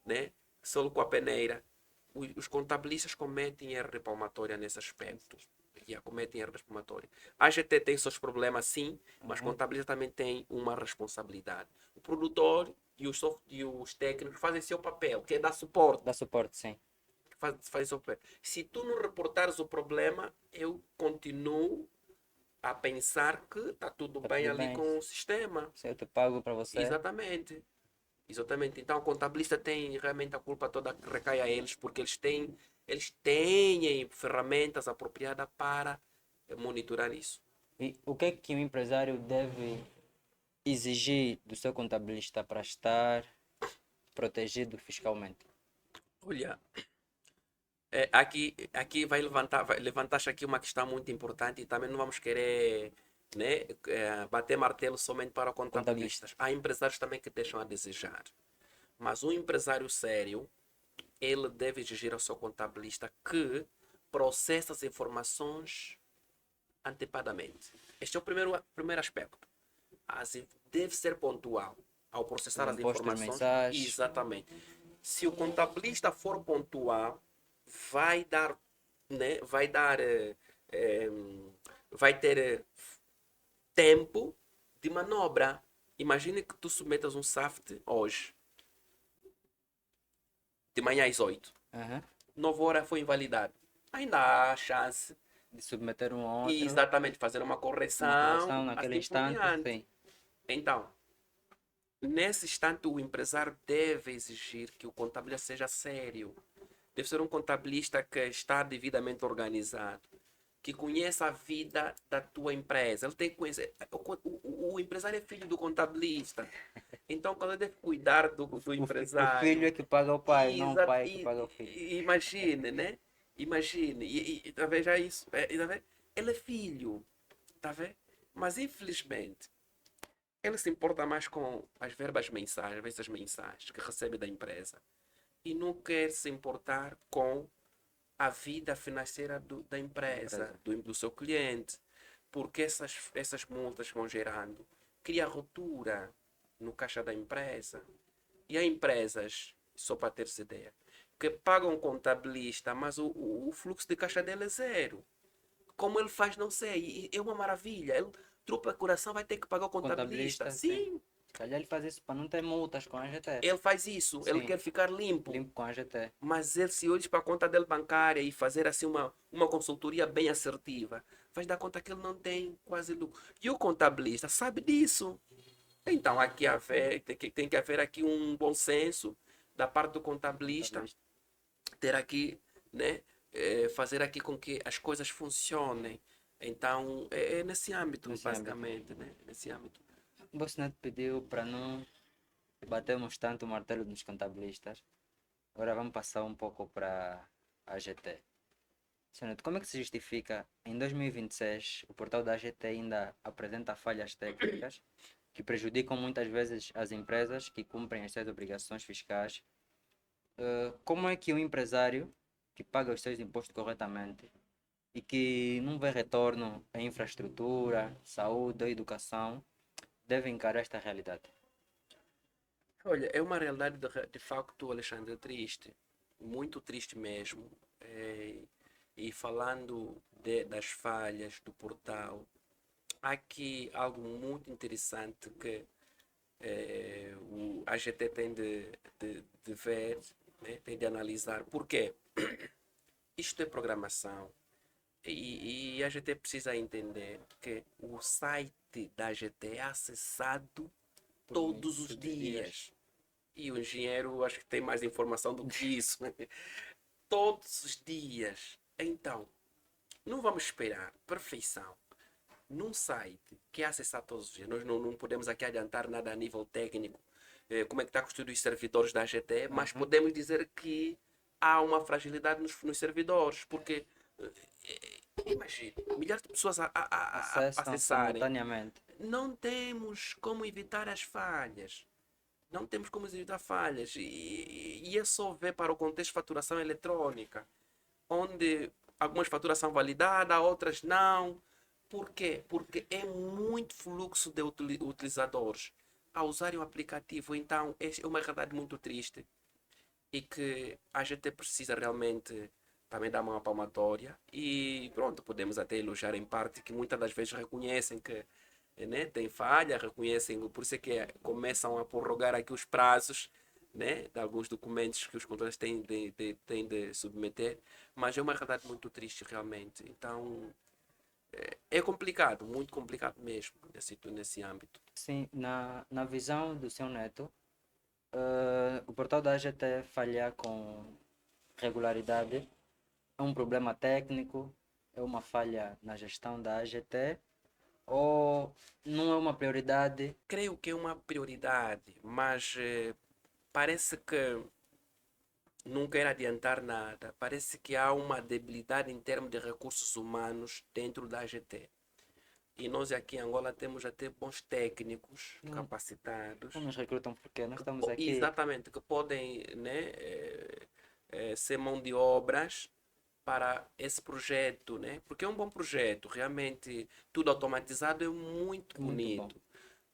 Speaker 2: né? Solo com a peneira. Os contabilistas cometem erro de palmatória nesse aspecto. Cometem erro de palmatória. A GT tem seus problemas, sim, mas
Speaker 1: Uhum.
Speaker 2: contabilistas também têm uma responsabilidade. O produtor e os técnicos fazem seu papel, que é dar suporte.
Speaker 1: Dá suporte, sim.
Speaker 2: Faz seu papel. Se tu não reportares o problema, eu continuo a pensar que está tudo
Speaker 1: Tá
Speaker 2: bem
Speaker 1: tudo
Speaker 2: ali
Speaker 1: bem.
Speaker 2: com o sistema.
Speaker 1: Se eu te pago para você.
Speaker 2: Exatamente. Exatamente. Então, o contabilista tem realmente a culpa toda que recai a eles, porque eles têm ferramentas apropriadas para monitorar isso.
Speaker 1: E o que um empresário deve exigir do seu contabilista para estar protegido fiscalmente?
Speaker 2: Olha, aqui vai levantar aqui uma questão muito importante e também não vamos querer, né, bater martelo somente para
Speaker 1: Contabilista.
Speaker 2: contabilistas. Há empresários também que deixam a desejar. Mas um empresário sério, ele deve exigir ao seu contabilista que processe as informações antepadamente. Este é o primeiro aspecto. Deve ser pontual ao
Speaker 1: Os
Speaker 2: processar as
Speaker 1: impostos
Speaker 2: informações.
Speaker 1: mensais.
Speaker 2: Exatamente. Se o contabilista for pontual, vai dar, né, eh, vai ter tempo de manobra. Imagine que tu submetas um SAFT hoje, de manhã às 8.
Speaker 1: Aham.
Speaker 2: 9 horas foi invalidado. Ainda há chance
Speaker 1: De submeter um a
Speaker 2: e
Speaker 1: outro.
Speaker 2: exatamente fazer
Speaker 1: Uma correção
Speaker 2: correção,
Speaker 1: naquele
Speaker 2: assim por
Speaker 1: instante.
Speaker 2: diante.
Speaker 1: Sim.
Speaker 2: Então, nesse instante, o empresário deve exigir que o contabilista seja sério. Deve ser um contabilista que está devidamente organizado, que conheça a vida da tua empresa. Ele tem que conhecer. O empresário é filho do contabilista. Então, quando ele deve cuidar do
Speaker 1: O filho
Speaker 2: empresário,
Speaker 1: é que paga o pai, não o pai é que paga o filho.
Speaker 2: imagine, né? Imagine. Tá vendo já isso? Tá vendo? Ele é filho, tá vendo? Mas, infelizmente, ele se importa mais com as verbas mensais, às vezes as mensagens que recebe da empresa. E não quer se importar com a vida financeira da
Speaker 1: Da
Speaker 2: empresa,
Speaker 1: empresa.
Speaker 2: do seu cliente. Porque essas multas vão gerando, cria ruptura no caixa da empresa. E há empresas, só para ter essa ideia, que pagam um contabilista, mas o fluxo de caixa dele é zero. Como ele faz, não sei. É uma maravilha. Ele, tropa coração, vai ter que pagar o contabilista.
Speaker 1: Contabilista, sim.
Speaker 2: Sim,
Speaker 1: Se calhar ele faz isso para não ter multas com a AGT.
Speaker 2: Ele faz isso, ele
Speaker 1: Sim,
Speaker 2: quer ficar limpo.
Speaker 1: limpo com a AGT.
Speaker 2: Mas ele, se olhas para a conta dele bancária e fazer assim uma consultoria bem assertiva, vais dar conta que ele não tem quase lucro. E o contabilista sabe disso. Então, tem que haver aqui um bom senso da parte do contabilista, ter aqui, né, fazer aqui com que as coisas funcionem. Então, é nesse âmbito,
Speaker 1: Nesse âmbito.
Speaker 2: basicamente, né? Nesse âmbito.
Speaker 1: O Bolsonaro pediu para não batermos tanto o martelo nos contabilistas. Agora vamos passar um pouco para a AGT. Senhor, como é que se justifica em 2026 o portal da AGT ainda apresenta falhas técnicas que prejudicam muitas vezes as empresas que cumprem as suas obrigações fiscais? Como é que um empresário que paga os seus impostos corretamente e que não vê retorno em infraestrutura, saúde ou educação deve encarar esta realidade?
Speaker 2: Olha, é uma realidade de facto, Alexandre, triste, muito triste mesmo. E falando das falhas do portal, há aqui algo muito interessante que o AGT tem de ver, né? Tem de analisar. Por quê? Isto é programação. E a AGT precisa entender que o site da AGT é acessado todos os dias. E o engenheiro acho que tem mais informação do que isso. Todos os dias. Então, não vamos esperar perfeição num site que é acessado todos os dias. Nós não podemos aqui adiantar nada a nível técnico, como é que está construído os servidores da AGT, mas podemos dizer que há uma fragilidade nos servidores, porque imagine, milhares de pessoas a
Speaker 1: Acessam
Speaker 2: acessarem.
Speaker 1: simultaneamente.
Speaker 2: Não temos como evitar as falhas. Não temos como evitar falhas. E é só ver para o contexto de faturação eletrônica, onde algumas faturas são validadas, outras não. Por quê? Porque é muito fluxo de utilizadores a usarem o aplicativo. Então, é uma realidade muito triste e que a gente precisa realmente também dar uma palmatória e pronto, podemos até elogiar em parte que muitas das vezes reconhecem que, né, tem falha, reconhecem, por isso é que começam a prorrogar aqui os prazos, né, de alguns documentos que os controles têm de submeter, mas é uma realidade muito triste realmente. Então é complicado, muito complicado mesmo nesse âmbito.
Speaker 1: Sim, na visão do seu neto, o portal da AGT falhar com regularidade é um problema técnico, é uma falha na gestão da AGT ou não é uma prioridade?
Speaker 2: Creio que é uma prioridade, mas parece que não quero adiantar nada. Parece que há uma debilidade em termos de recursos humanos dentro da AGT. E nós aqui em Angola temos até bons técnicos
Speaker 1: Não,
Speaker 2: capacitados,
Speaker 1: não nos recrutam porque nós estamos aqui.
Speaker 2: exatamente, que podem, né, ser mão de obras para esse projeto, né? Porque é um bom projeto, realmente tudo automatizado é muito
Speaker 1: Muito bom.
Speaker 2: bonito.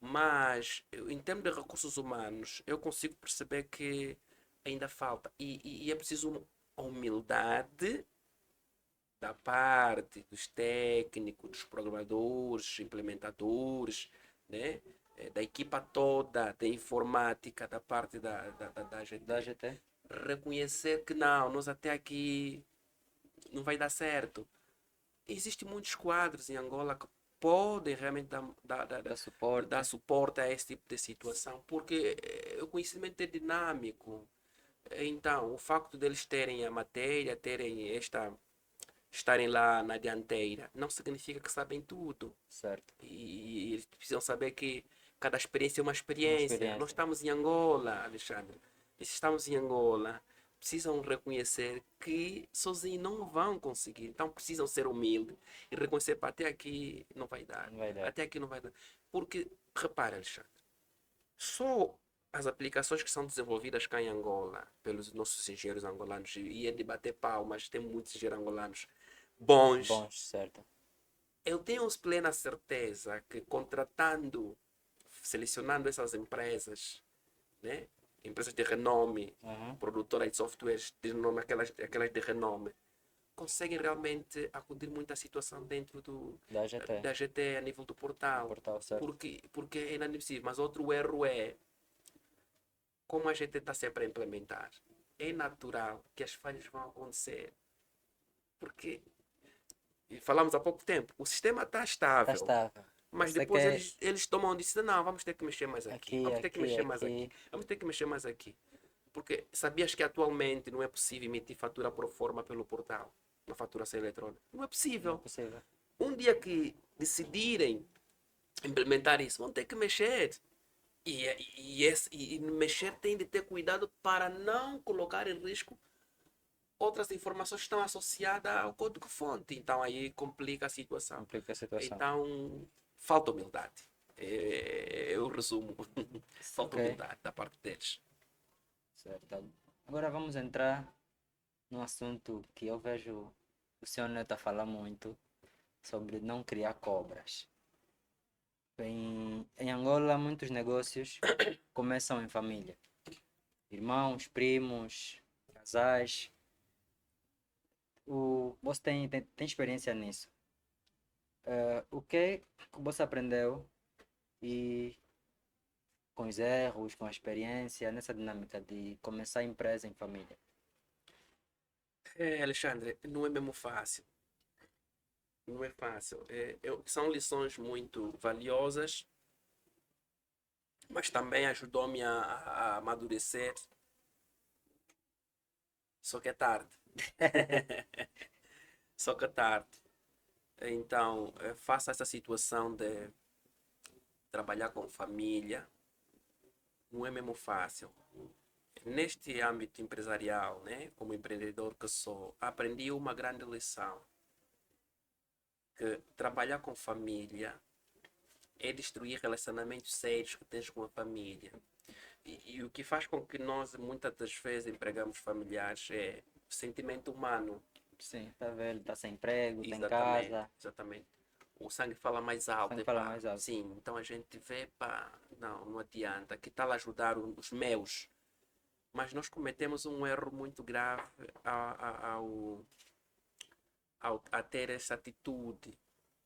Speaker 2: Mas em termos de recursos humanos, eu consigo perceber que ainda falta. E é preciso humildade da parte dos técnicos, dos programadores, implementadores, né? Da equipa toda de informática, da parte da
Speaker 1: Da
Speaker 2: AGT.
Speaker 1: AGT?
Speaker 2: Reconhecer que não, nós até aqui não vai dar certo. Existem muitos quadros em Angola que podem realmente
Speaker 1: Da suporte?
Speaker 2: dar suporte a esse tipo de situação, porque o conhecimento é dinâmico. Então, o facto deles terem a matéria, estarem lá na dianteira, não significa que sabem tudo.
Speaker 1: Certo.
Speaker 2: E eles precisam saber que cada experiência é uma
Speaker 1: Uma
Speaker 2: experiência. Nós
Speaker 1: experiência.
Speaker 2: estamos em Angola, Alexandre. E se estamos em Angola, precisam reconhecer que sozinhos não vão conseguir. Então precisam ser humildes e reconhecer para até aqui não vai dar.
Speaker 1: Não vai dar.
Speaker 2: Até aqui não vai dar. Porque, repara, Alexandre, só as aplicações que são desenvolvidas cá em Angola pelos nossos engenheiros angolanos, e é de bater palmas, tem muitos engenheiros angolanos bons.
Speaker 1: Bons, certo.
Speaker 2: Eu tenho plena certeza que contratando, selecionando essas empresas, né? Empresas de renome,
Speaker 1: Uhum.
Speaker 2: produtoras de softwares de renome, aquelas de renome, conseguem realmente acudir muito à situação dentro
Speaker 1: Da GT.
Speaker 2: da GT a nível do portal.
Speaker 1: Portal, certo.
Speaker 2: Porque é inadmissível. Mas outro erro é como a GT está sempre a implementar. É natural que as falhas vão acontecer. Porque, e falamos há pouco tempo, o sistema está
Speaker 1: Está
Speaker 2: estável.
Speaker 1: estável.
Speaker 2: Mas
Speaker 1: Você
Speaker 2: depois
Speaker 1: quer
Speaker 2: eles tomam a decisão, não, vamos ter que mexer mais aqui,
Speaker 1: aqui,
Speaker 2: vamos ter que
Speaker 1: aqui,
Speaker 2: mexer mais aqui,
Speaker 1: aqui.
Speaker 2: vamos ter que mexer mais aqui. Porque sabias que atualmente não é possível emitir fatura pro forma pelo portal, uma faturação eletrônica? Não é
Speaker 1: Não é
Speaker 2: possível.
Speaker 1: possível.
Speaker 2: Um dia que decidirem implementar isso, vão ter que mexer. E mexer tem de ter cuidado para não colocar em risco outras informações que estão associadas ao código-fonte. Então aí complica a situação.
Speaker 1: Complica a situação.
Speaker 2: Então, falta humildade. É o resumo. Falta
Speaker 1: Ok.
Speaker 2: humildade da parte deles.
Speaker 1: Certo. Agora vamos entrar num assunto que eu vejo o senhor Neto a falar muito sobre não criar cobras. Em Angola, muitos negócios começam em família. Irmãos, primos, casais. Você tem experiência nisso. O que você aprendeu e com os erros, com a experiência, nessa dinâmica de começar a empresa em família?
Speaker 2: Alexandre, não é mesmo fácil. Não é fácil. São lições muito valiosas, mas também ajudou-me a amadurecer. Só que é tarde. Só que é tarde. Então, faça essa situação de trabalhar com família. Não é mesmo fácil. Neste âmbito empresarial, né, como empreendedor que sou, aprendi uma grande lição. Que trabalhar com família é destruir relacionamentos sérios que tens com a família. E o que faz com que nós muitas das vezes empregamos familiares é o sentimento humano.
Speaker 1: Sim, tá velho, tá sem emprego, tem
Speaker 2: Exatamente,
Speaker 1: casa,
Speaker 2: exatamente. O sangue fala mais alto,
Speaker 1: tem que falar
Speaker 2: epá.
Speaker 1: mais alto.
Speaker 2: Sim, então a gente vê, pá, não adianta. Que tal ajudar os meus? Mas nós cometemos um erro muito grave a ter essa atitude.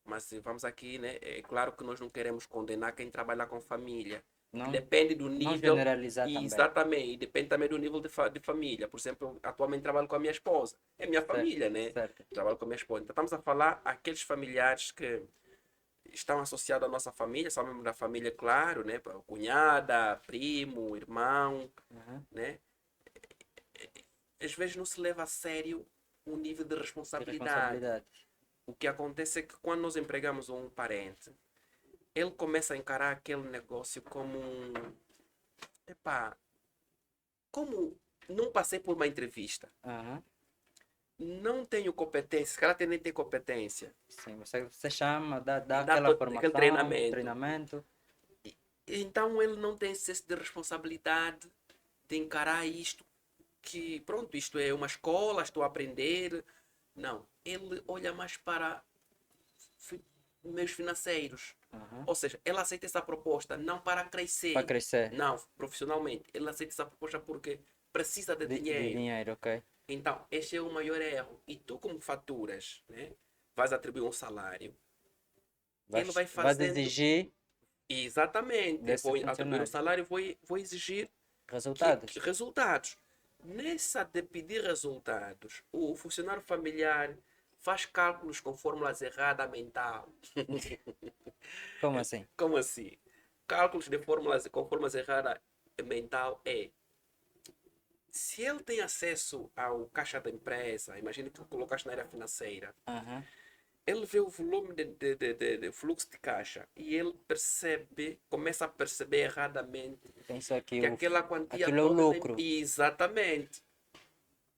Speaker 2: Mas vamos aqui, né? É claro que nós não queremos condenar quem trabalha com família.
Speaker 1: Não,
Speaker 2: Depende do
Speaker 1: não
Speaker 2: nível.
Speaker 1: generalizar
Speaker 2: E
Speaker 1: também.
Speaker 2: exatamente, e depende também do nível de família. Por exemplo, eu atualmente trabalho com a minha esposa. É minha
Speaker 1: Certo,
Speaker 2: família, né?
Speaker 1: certo.
Speaker 2: Trabalho com a minha esposa. Então estamos a falar aqueles familiares que estão associados à nossa família, são membros da família, claro, né? Cunhada, primo, irmão,
Speaker 1: Uhum.
Speaker 2: né? Às vezes não se leva a sério o nível de
Speaker 1: De
Speaker 2: responsabilidade.
Speaker 1: responsabilidade.
Speaker 2: O que acontece é que quando nós empregamos um parente, ele começa a encarar aquele negócio como um. Epá, como não passei por uma entrevista,
Speaker 1: Uhum.
Speaker 2: não tenho competência, esse cara nem tem competência,
Speaker 1: Sim, você chama, dá
Speaker 2: dá
Speaker 1: aquela
Speaker 2: aquele
Speaker 1: formação,
Speaker 2: treinamento.
Speaker 1: treinamento.
Speaker 2: Então ele não tem senso de responsabilidade de encarar isto, que pronto, isto é uma escola, estou a aprender. Não, ele olha mais para meios financeiros.
Speaker 1: Uhum.
Speaker 2: Ou seja, ele aceita essa proposta não para
Speaker 1: Para
Speaker 2: crescer,
Speaker 1: crescer.
Speaker 2: não profissionalmente. Ele aceita essa proposta porque precisa de
Speaker 1: De
Speaker 2: dinheiro.
Speaker 1: dinheiro, ok.
Speaker 2: Então, este é o maior erro. E tu, como faturas, né, vais atribuir um salário, ele vai
Speaker 1: Vais
Speaker 2: fazendo.
Speaker 1: exigir
Speaker 2: Exatamente. Eu
Speaker 1: desse
Speaker 2: vou atribuir um
Speaker 1: funcionário
Speaker 2: salário e vou exigir que
Speaker 1: resultados.
Speaker 2: resultados. Nessa de pedir resultados, o funcionário familiar faz cálculos com fórmulas erradas mental.
Speaker 1: Como assim?
Speaker 2: Como assim? Cálculos de fórmulas com fórmulas erradas mental é se ele tem acesso ao caixa da empresa, imagine que colocaste na área financeira,
Speaker 1: Uhum.
Speaker 2: ele vê o volume de fluxo de caixa e ele percebe, começa a perceber erradamente
Speaker 1: Penso que
Speaker 2: que aquela quantia
Speaker 1: aquilo é o
Speaker 2: toda tem.
Speaker 1: lucro.
Speaker 2: Exatamente.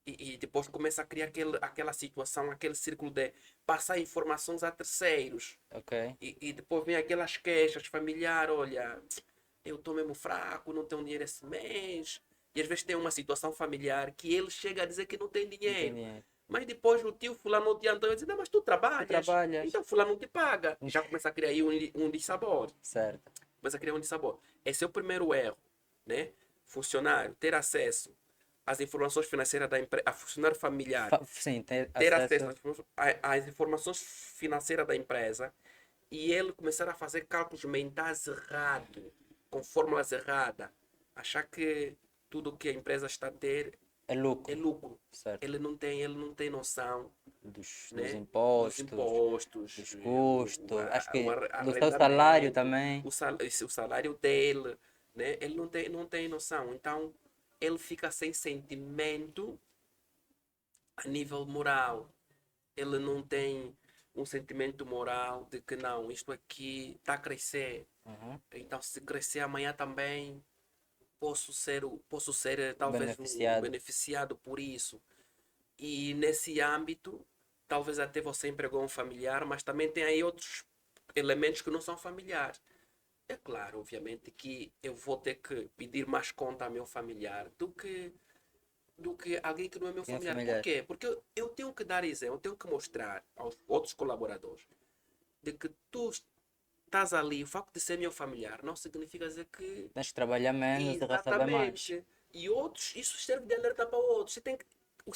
Speaker 2: E depois começa a criar aquela situação, aquele círculo de passar informações a terceiros.
Speaker 1: Ok.
Speaker 2: E depois vem aquelas queixas familiares, olha, eu estou mesmo fraco, não tenho dinheiro esse mês. E às vezes tem uma situação familiar que ele chega a dizer que não tem
Speaker 1: Não tem
Speaker 2: dinheiro.
Speaker 1: dinheiro.
Speaker 2: Mas depois o tio fulano te andou e diz, não, mas tu
Speaker 1: Tu
Speaker 2: trabalhas,
Speaker 1: trabalhas.
Speaker 2: então fulano não te paga. E já começa a criar aí um dissabor.
Speaker 1: Certo.
Speaker 2: Começa a criar um dissabor. Esse é o primeiro erro, né? Funcionário, ter acesso às informações financeiras da empresa, a funcionário familiar
Speaker 1: Sim, ter
Speaker 2: ter acesso
Speaker 1: acesso.
Speaker 2: às informações financeiras da empresa e ele começar a fazer cálculos mentais errados, com fórmulas erradas, achar que tudo que a empresa está a ter
Speaker 1: É
Speaker 2: é
Speaker 1: lucro,
Speaker 2: lucro.
Speaker 1: certo?
Speaker 2: Ele não tem noção,
Speaker 1: Dos
Speaker 2: né, dos
Speaker 1: impostos,
Speaker 2: impostos,
Speaker 1: dos custos, acho
Speaker 2: o
Speaker 1: que do seu salário
Speaker 2: arrendamento,
Speaker 1: também.
Speaker 2: o salário dele, né? Ele não tem noção. Então, ele fica sem sentimento a nível moral. Ele não tem um sentimento moral de que não, isto aqui está a crescer.
Speaker 1: Uhum.
Speaker 2: Então, se crescer amanhã também, posso ser talvez um
Speaker 1: Beneficiado.
Speaker 2: beneficiado por isso. E nesse âmbito, talvez até você empregou um familiar, mas também tem aí outros elementos que não são familiares. É claro, obviamente, que eu vou ter que pedir mais conta ao meu familiar do que alguém que não é meu
Speaker 1: Quem é
Speaker 2: familiar. Por
Speaker 1: familiar?
Speaker 2: quê? Porque eu tenho que dar exemplo, eu tenho que mostrar aos outros colaboradores de que tu estás ali, o facto de ser meu familiar, não significa dizer que.
Speaker 1: Tens que trabalhar menos e receber mais.
Speaker 2: Exatamente. E outros, isso serve de alerta para outros. Você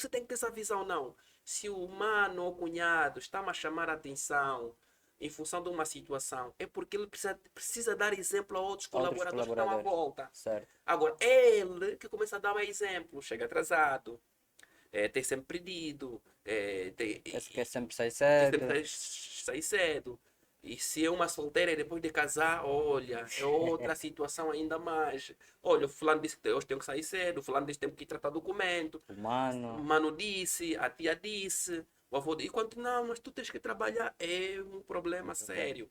Speaker 2: tem que ter essa visão, não. Se o mano ou cunhado está-me a chamar a atenção em função de uma situação, é porque ele precisa dar exemplo a outros
Speaker 1: Outros
Speaker 2: colaboradores que estão à
Speaker 1: colaboradores.
Speaker 2: volta.
Speaker 1: Certo.
Speaker 2: Agora, é ele que começa a dar mais exemplo, chega atrasado, tem sempre pedido,
Speaker 1: Quer sempre sair
Speaker 2: quer sempre
Speaker 1: cedo.
Speaker 2: sair cedo. E se é uma solteira e depois de casar, olha, é outra situação ainda mais. Olha, o fulano disse que hoje tenho que sair cedo, o fulano disse que tenho que ir tratar documento, o
Speaker 1: Humano.
Speaker 2: mano disse, a tia disse, o avô disse, enquanto não, mas tu tens que trabalhar, é um problema sério.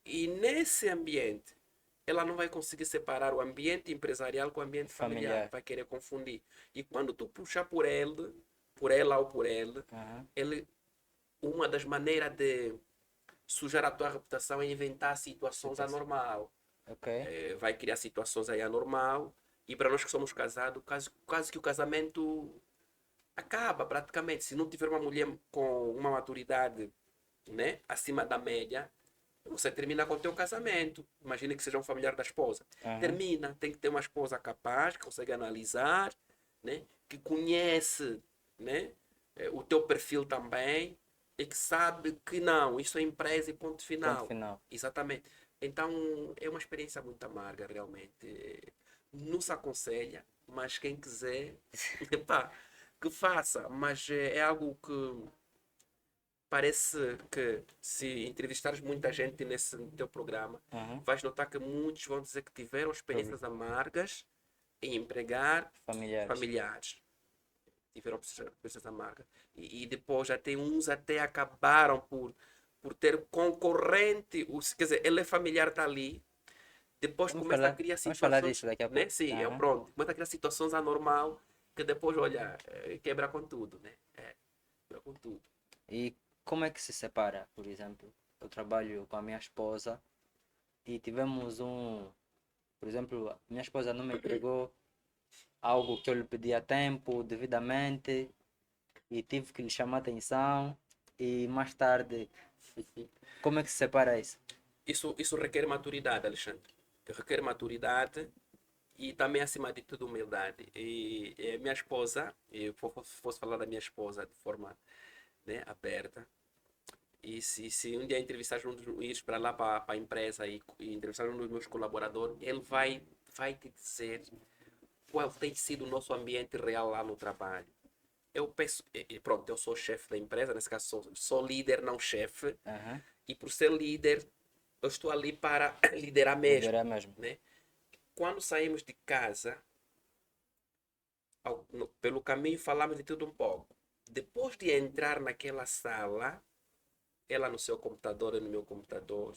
Speaker 2: E nesse ambiente, ela não vai conseguir separar o ambiente empresarial com o ambiente familiar,
Speaker 1: Familiar.
Speaker 2: vai querer confundir. E quando tu puxar por ela ou por
Speaker 1: Uhum.
Speaker 2: ele, uma das maneiras de sujar a tua reputação é inventar situações
Speaker 1: Situação.
Speaker 2: anormal.
Speaker 1: Ok.
Speaker 2: Vai criar situações aí anormal. E para nós que somos casados, quase que o casamento acaba praticamente. Se não tiver uma mulher com uma maturidade, né, acima da média, você termina com o teu casamento. Imagina que seja um familiar da esposa.
Speaker 1: Uhum.
Speaker 2: Termina. Tem que ter uma esposa capaz, que consegue analisar, né, que conhece, né, o teu perfil também e que sabe que não, isso é empresa e ponto
Speaker 1: Ponto
Speaker 2: final.
Speaker 1: final.
Speaker 2: Exatamente. Então é uma experiência muito amarga, realmente. Não se aconselha, mas quem quiser, epá, que faça. Mas é algo que parece que se entrevistares muita gente nesse teu programa,
Speaker 1: Uhum.
Speaker 2: vais notar que muitos vão dizer que tiveram
Speaker 1: Prob-
Speaker 2: experiências amargas em empregar
Speaker 1: Familiares.
Speaker 2: familiares. Tiveram experiências amargas. E depois até uns até acabaram por ter concorrente, quer dizer, ele é familiar, está ali, depois começa a criar
Speaker 1: Vamos falar
Speaker 2: situações,
Speaker 1: disso daqui a
Speaker 2: né?
Speaker 1: pouco.
Speaker 2: Sim, é
Speaker 1: Uhum.
Speaker 2: pronto, começa a criar situações anormal que depois, olha, quebra com tudo, né? Quebra com tudo.
Speaker 1: E como é que se separa, por exemplo? Eu trabalho com a minha esposa e tivemos por exemplo, minha esposa não me entregou algo que eu lhe pedi a tempo, devidamente, e tive que lhe chamar atenção. E mais tarde, como é que se separa isso?
Speaker 2: Isso requer maturidade, Alexandre. Requer maturidade e também, acima de tudo, humildade. E minha esposa, eu fosse falar da minha esposa de forma, né, aberta, e se um dia entrevistar ires para lá para a empresa e entrevistar um dos meus colaboradores, ele vai te dizer qual tem sido o nosso ambiente real lá no trabalho. Eu penso, pronto, eu sou chefe da empresa, nesse caso sou líder, não chefe,
Speaker 1: Uhum.
Speaker 2: e por ser líder, eu estou ali para liderar mesmo,
Speaker 1: Liderar mesmo.
Speaker 2: né? Quando saímos de casa, pelo caminho falamos de tudo um pouco. Depois de entrar naquela sala, ela no seu computador e no meu computador,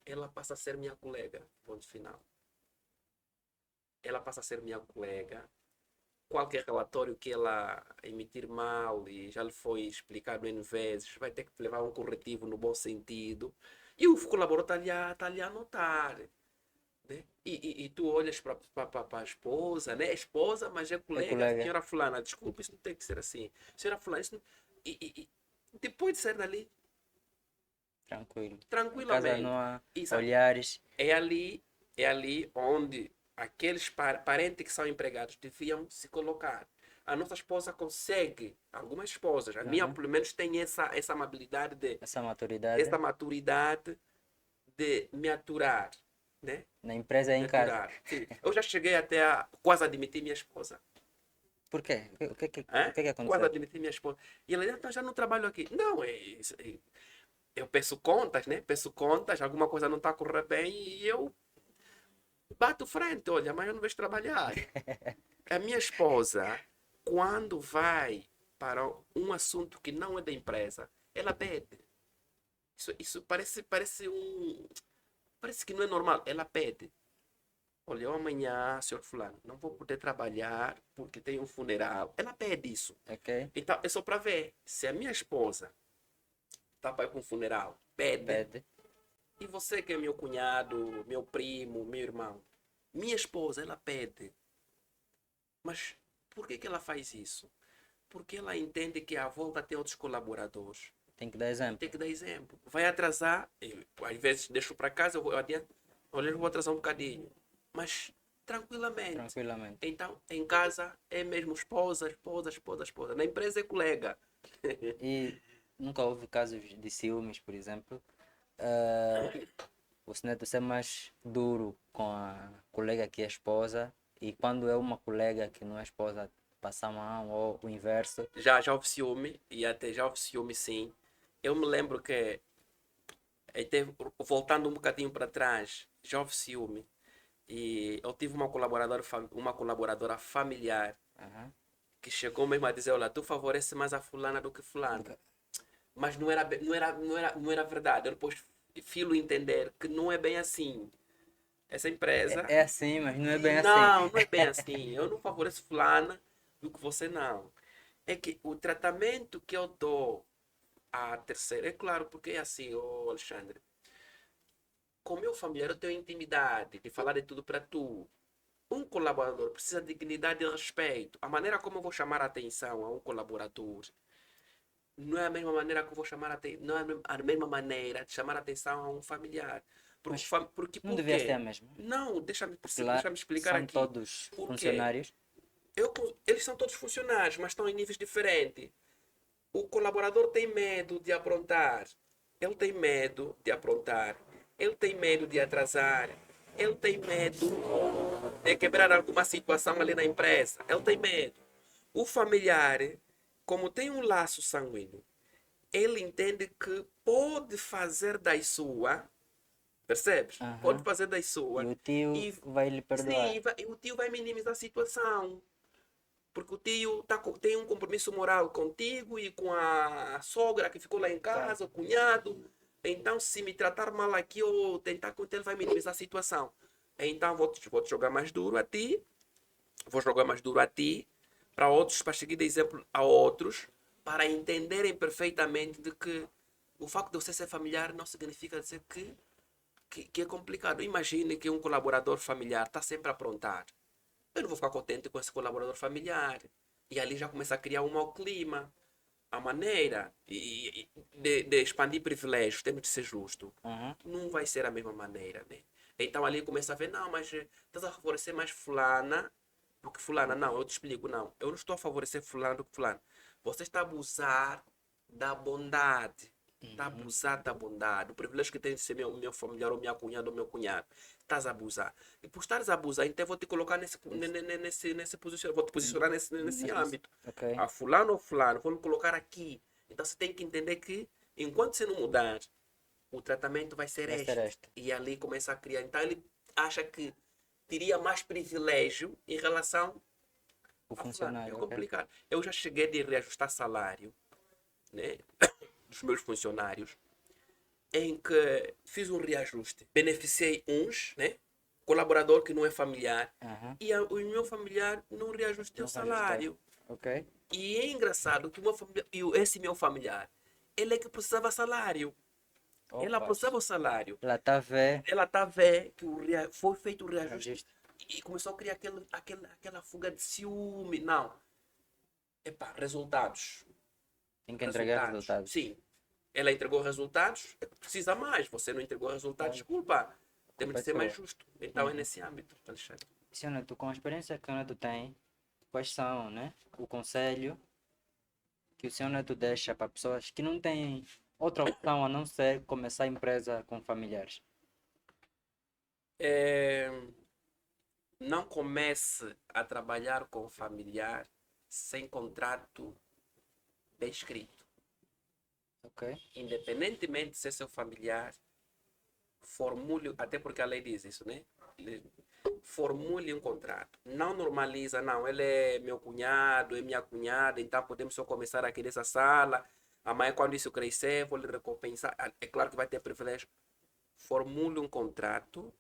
Speaker 2: ela passa a ser minha colega, ponto final. Ela passa a ser minha colega. Qualquer relatório que ela emitir mal e já lhe foi explicado N vezes, vai ter que levar um corretivo no bom sentido. E o colaborador está ali a anotar. Né? E tu olhas para a esposa, né? Esposa, mas é
Speaker 1: É
Speaker 2: colega,
Speaker 1: colega.
Speaker 2: senhora fulana, desculpa, isso não tem que ser assim. Senhora fulana, isso não... depois de sair dali,
Speaker 1: Tranquilo. Em casa não
Speaker 2: tranquilamente.
Speaker 1: há
Speaker 2: Exato.
Speaker 1: olhares.
Speaker 2: É ali, é ali onde aqueles parentes que são empregados deviam se colocar. A nossa esposa consegue, algumas esposas, a minha
Speaker 1: Uhum.
Speaker 2: pelo menos tem essa amabilidade,
Speaker 1: Essa maturidade
Speaker 2: essa maturidade de me aturar, né?
Speaker 1: na empresa e
Speaker 2: Me
Speaker 1: em casa.
Speaker 2: aturar. Sim. Eu já cheguei até a quase admitir minha esposa.
Speaker 1: Por quê? O
Speaker 2: É?
Speaker 1: que que
Speaker 2: Quase
Speaker 1: aconteceu?
Speaker 2: admitir minha esposa. E ela disse, então já não trabalho aqui. Não, é isso. Eu peço contas, né? Peço contas, alguma coisa não está a correr bem e eu bato frente. Olha, amanhã eu não vejo trabalhar. A minha esposa, quando vai para um assunto que não é da empresa, ela pede. Isso parece um. Parece que não é normal. Ela pede. Olha, eu amanhã, senhor fulano, não vou poder trabalhar porque tem um funeral. Ela pede isso.
Speaker 1: Ok?
Speaker 2: Então, é só para ver. Se a minha esposa está para ir para um funeral, pede.
Speaker 1: Pede.
Speaker 2: E você que é meu cunhado, meu primo, meu irmão. Minha esposa, ela pede. Mas por que ela faz isso? Porque ela entende que à volta tem outros colaboradores.
Speaker 1: Tem que dar
Speaker 2: E tem
Speaker 1: exemplo.
Speaker 2: que dar exemplo. Vai atrasar, às vezes deixo para casa, eu vou adiante, olha, eu vou atrasar um bocadinho. Mas tranquilamente.
Speaker 1: Tranquilamente.
Speaker 2: Então, em casa é mesmo esposa, esposa, esposa, esposa. Na empresa é colega.
Speaker 1: E nunca houve casos de ciúmes, por exemplo. Ah, o Neto ser mais duro com a colega que é esposa e quando é uma colega que não é esposa passa a mão ou o inverso.
Speaker 2: Já houve ciúme, e até já houve ciúme sim. Eu me lembro que, até voltando um bocadinho para trás, já houve ciúme. E eu tive uma colaboradora familiar
Speaker 1: Aham.
Speaker 2: que chegou mesmo a dizer, olha, tu favorece mais a fulana do que fulano. Mas não era verdade. Eu depois filo entender que não é bem assim. Essa empresa,
Speaker 1: É assim, mas não é bem assim.
Speaker 2: não é bem assim. Eu não favoreço fulana do que você não. É que o tratamento que eu dou à terceira, é claro, porque é assim, ô Alexandre, com o meu familiar eu tenho intimidade de falar de tudo para tu. Um colaborador precisa de dignidade e respeito. A maneira como eu vou chamar a atenção a um colaborador não é a mesma maneira que eu vou chamar a atenção, não é a mesma maneira de chamar a atenção a um familiar. Porque,
Speaker 1: Mas não
Speaker 2: por
Speaker 1: devia ser a
Speaker 2: quê?
Speaker 1: mesma.
Speaker 2: Não,
Speaker 1: Porque lá
Speaker 2: deixa-me explicar
Speaker 1: são
Speaker 2: aqui.
Speaker 1: todos
Speaker 2: Por quê?
Speaker 1: funcionários.
Speaker 2: Eles são todos funcionários, mas estão em níveis diferentes. O colaborador tem medo de aprontar. Ele tem medo de aprontar. Ele tem medo de atrasar. Ele tem medo de quebrar alguma situação ali na empresa. Ele tem medo. O familiar, como tem um laço sanguíneo, ele entende que pode fazer das sua, percebes? Pode
Speaker 1: Aham.
Speaker 2: fazer das
Speaker 1: E
Speaker 2: sua
Speaker 1: o tio
Speaker 2: e
Speaker 1: vai lhe perdoar.
Speaker 2: sim, o tio vai minimizar a situação. Porque o tio tem um compromisso moral contigo e com a sogra que ficou lá em
Speaker 1: Claro.
Speaker 2: casa, o cunhado. Então, se me tratar mal aqui ou tentar com ele, vai minimizar a situação. Então, vou te jogar mais duro a ti. Vou jogar mais duro a ti, para outros, para seguir de exemplo a outros, para entenderem perfeitamente de que o facto de você ser familiar não significa dizer que é complicado. Imagine que um colaborador familiar está sempre a aprontar. Eu não vou ficar contente com esse colaborador familiar. E ali já começa a criar um mau clima. A maneira de expandir privilégios, temos de ser justo.
Speaker 1: Aham.
Speaker 2: Não vai ser a mesma maneira, né? Então ali começa a ver, não, mas estás a favorecer mais fulana do que fulana. Não, eu te explico, não. Eu não estou a favorecer fulano do que fulano. Você está a abusar da bondade. Está a
Speaker 1: Uhum.
Speaker 2: abusar da bondade. O privilégio que tem de ser meu familiar, ou minha cunhada, ou meu cunhado. Estás a abusar. E por estares a abusar, então eu vou te colocar nesse posicionamento. Vou te posicionar nesse âmbito.
Speaker 1: Ok.
Speaker 2: A fulano ou fulano, vou me colocar aqui. Então você tem que entender que, enquanto você não mudar, o tratamento vai ser
Speaker 1: Vai ser
Speaker 2: este.
Speaker 1: esta.
Speaker 2: E ali começa a criar. Então ele acha que teria mais privilégio em relação
Speaker 1: O
Speaker 2: a fulano. É
Speaker 1: funcionário, ok?
Speaker 2: complicado. Eu já cheguei de reajustar salário, né, dos meus funcionários, em que fiz um reajuste. Beneficiei uns, né? Colaborador que não é familiar.
Speaker 1: Aham.
Speaker 2: E o meu familiar não reajustei o
Speaker 1: Não vai ajustar.
Speaker 2: salário.
Speaker 1: Ok?
Speaker 2: E é engraçado que esse meu familiar, ele é que precisava salário. Ela
Speaker 1: Opa.
Speaker 2: precisava o salário.
Speaker 1: Lá está a ver.
Speaker 2: Ela está a ver que foi feito o reajuste
Speaker 1: Reajuste.
Speaker 2: e começou a criar aquela fuga de ciúme. Não. Epá, resultados.
Speaker 1: Tem que entregar
Speaker 2: Resultados.
Speaker 1: resultados.
Speaker 2: Sim. Ela entregou resultados, precisa mais. Você não entregou resultados,
Speaker 1: Claro.
Speaker 2: desculpa. Temos
Speaker 1: Culpa
Speaker 2: de
Speaker 1: é
Speaker 2: ser mais
Speaker 1: sua.
Speaker 2: justo. Então é
Speaker 1: Uhum.
Speaker 2: nesse âmbito, Alexandre.
Speaker 1: Senhor Neto, com a experiência que o Neto tem, quais são, né, o conselho que o senhor Neto deixa para pessoas que não têm outra opção a não ser começar a empresa com familiares?
Speaker 2: É, não comece a trabalhar com familiar sem contrato bem escrito.
Speaker 1: Ok?
Speaker 2: Independentemente de ser seu familiar, formule, até porque a lei diz isso, né? Formule um contrato. Não normaliza, não. Ele é meu cunhado, é minha cunhada, então podemos só começar aqui nessa sala. Amanhã, quando isso crescer, vou lhe recompensar. É claro que vai ter privilégio. Formule um contrato.